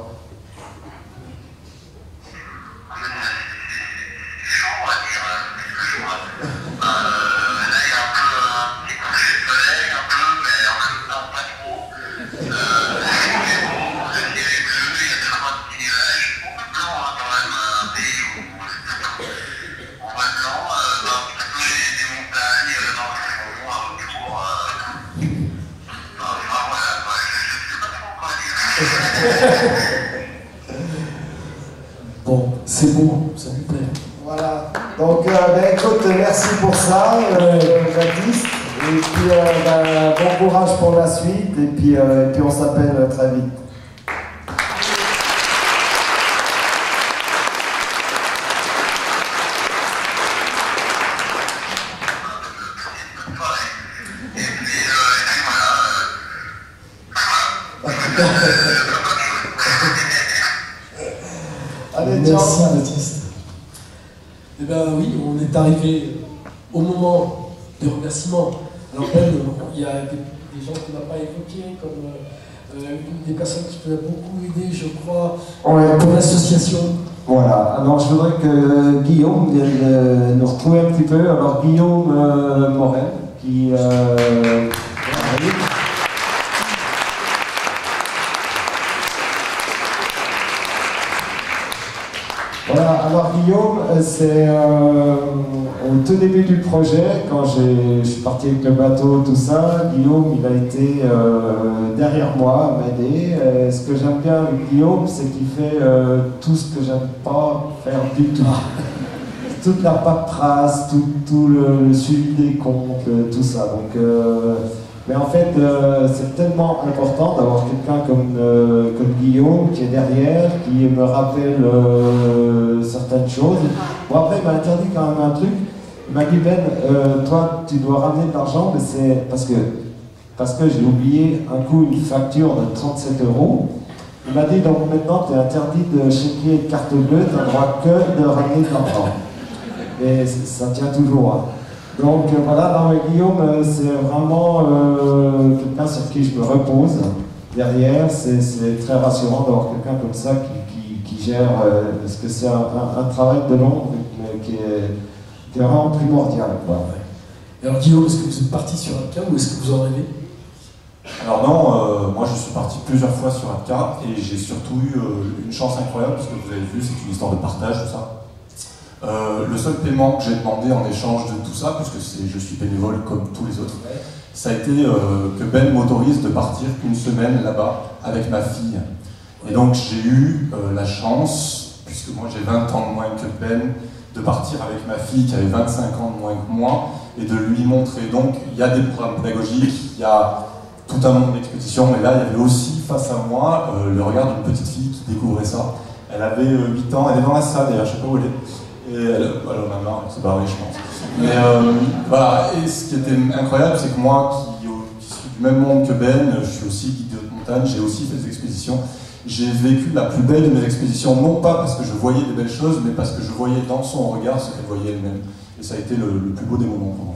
Bon, c'est beau, ça me plaît. Voilà. Donc, écoute, merci pour ça, Baptiste. Et puis, bon courage pour la suite. Et puis on s'appelle très vite. Allez, Merci ciao. Baptiste. Eh bien oui, on est arrivé au moment des remerciements. Alors Ben, il y a des gens qu'on n'a pas évoqués, comme des personnes qui peuvent beaucoup aider, je crois, Ouais. pour l'association. Voilà, alors je voudrais que Guillaume vienne nous retrouver un petit peu. Alors Guillaume Morel, qui arrive. Voilà, alors Guillaume, c'est au tout début du projet, quand je suis parti avec le bateau, tout ça, Guillaume, il a été derrière moi, à m'aider. Ce que j'aime bien avec Guillaume, c'est qu'il fait tout ce que j'aime pas faire du tout. Toute la paperasse, tout le suivi des comptes, tout ça. Donc, mais en fait, c'est tellement important d'avoir quelqu'un comme Guillaume qui est derrière, qui me rappelle certaines choses. Bon, après, il m'a interdit quand même un truc. Il m'a dit, Ben, toi, tu dois ramener de l'argent, mais c'est parce que j'ai oublié un coup une facture de 37 €. Il m'a dit, donc maintenant, tu es interdit de checker une carte bleue, tu n'as le droit que de ramener de l'argent. Et ça tient toujours. Hein. Donc voilà, non, mais Guillaume, c'est vraiment quelqu'un sur qui je me repose. Derrière, c'est très rassurant d'avoir quelqu'un comme ça qui gère, parce que c'est un travail de l'ombre qui est vraiment primordial. Quoi. Ouais. Alors Guillaume, est-ce que vous êtes parti sur Atka ou est-ce que vous en rêvez? Alors non, moi je suis parti plusieurs fois sur Atka et j'ai surtout eu une chance incroyable parce que vous avez vu, c'est une histoire de partage, tout ça. Le seul paiement que j'ai demandé en échange de tout ça, puisque je suis bénévole comme tous les autres, ça a été que Ben m'autorise de partir une semaine là-bas avec ma fille. Et donc j'ai eu la chance, puisque moi j'ai 20 ans de moins que Ben, de partir avec ma fille qui avait 25 ans de moins que moi et de lui montrer. Donc il y a des programmes pédagogiques, il y a tout un monde d'expédition, mais là il y avait aussi face à moi le regard d'une petite fille qui découvrait ça. Elle avait 8 ans, elle est dans la salle d'ailleurs, je sais pas où elle est. Et elle en a marre, elle s'est barrée, je pense. Mais voilà, et ce qui était incroyable, c'est que moi qui suis du même monde que Ben, je suis aussi guide de haute montagne, j'ai aussi fait des expéditions. J'ai vécu la plus belle de mes expéditions, non pas parce que je voyais des belles choses, mais parce que je voyais dans son regard ce qu'elle voyait elle-même. Et ça a été le plus beau des moments pour moi.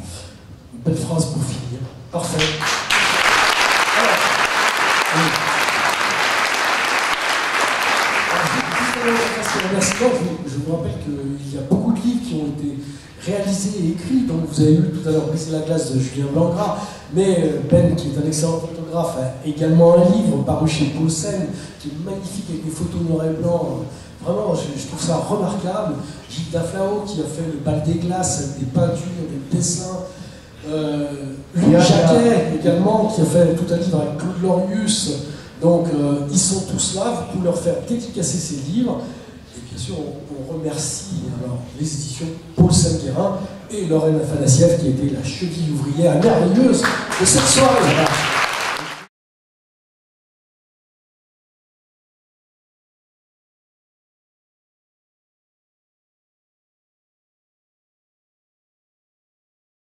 Une belle phrase pour finir. Parfait. Je vous rappelle qu'il y a beaucoup de livres qui ont été réalisés et écrits. Donc vous avez lu tout à l'heure Briser la glace de Julien Blanc-Gras, mais Ben, qui est un excellent photographe, a également un livre paru chez Paulsen, qui est magnifique avec des photos noir et blanc. Vraiment, je trouve ça remarquable. Gilles Daflao qui a fait le bal des glaces avec des peintures, des dessins. Louis Jacquet également, qui a fait tout un livre avec Claude Lorius. Donc ils sont tous là, vous pouvez leur faire dédicacer ces livres. Et bien sûr, on remercie alors, les éditions Paulsen-Guérin et Lorraine Afanassieff qui a été la cheville ouvrière merveilleuse de cette soirée.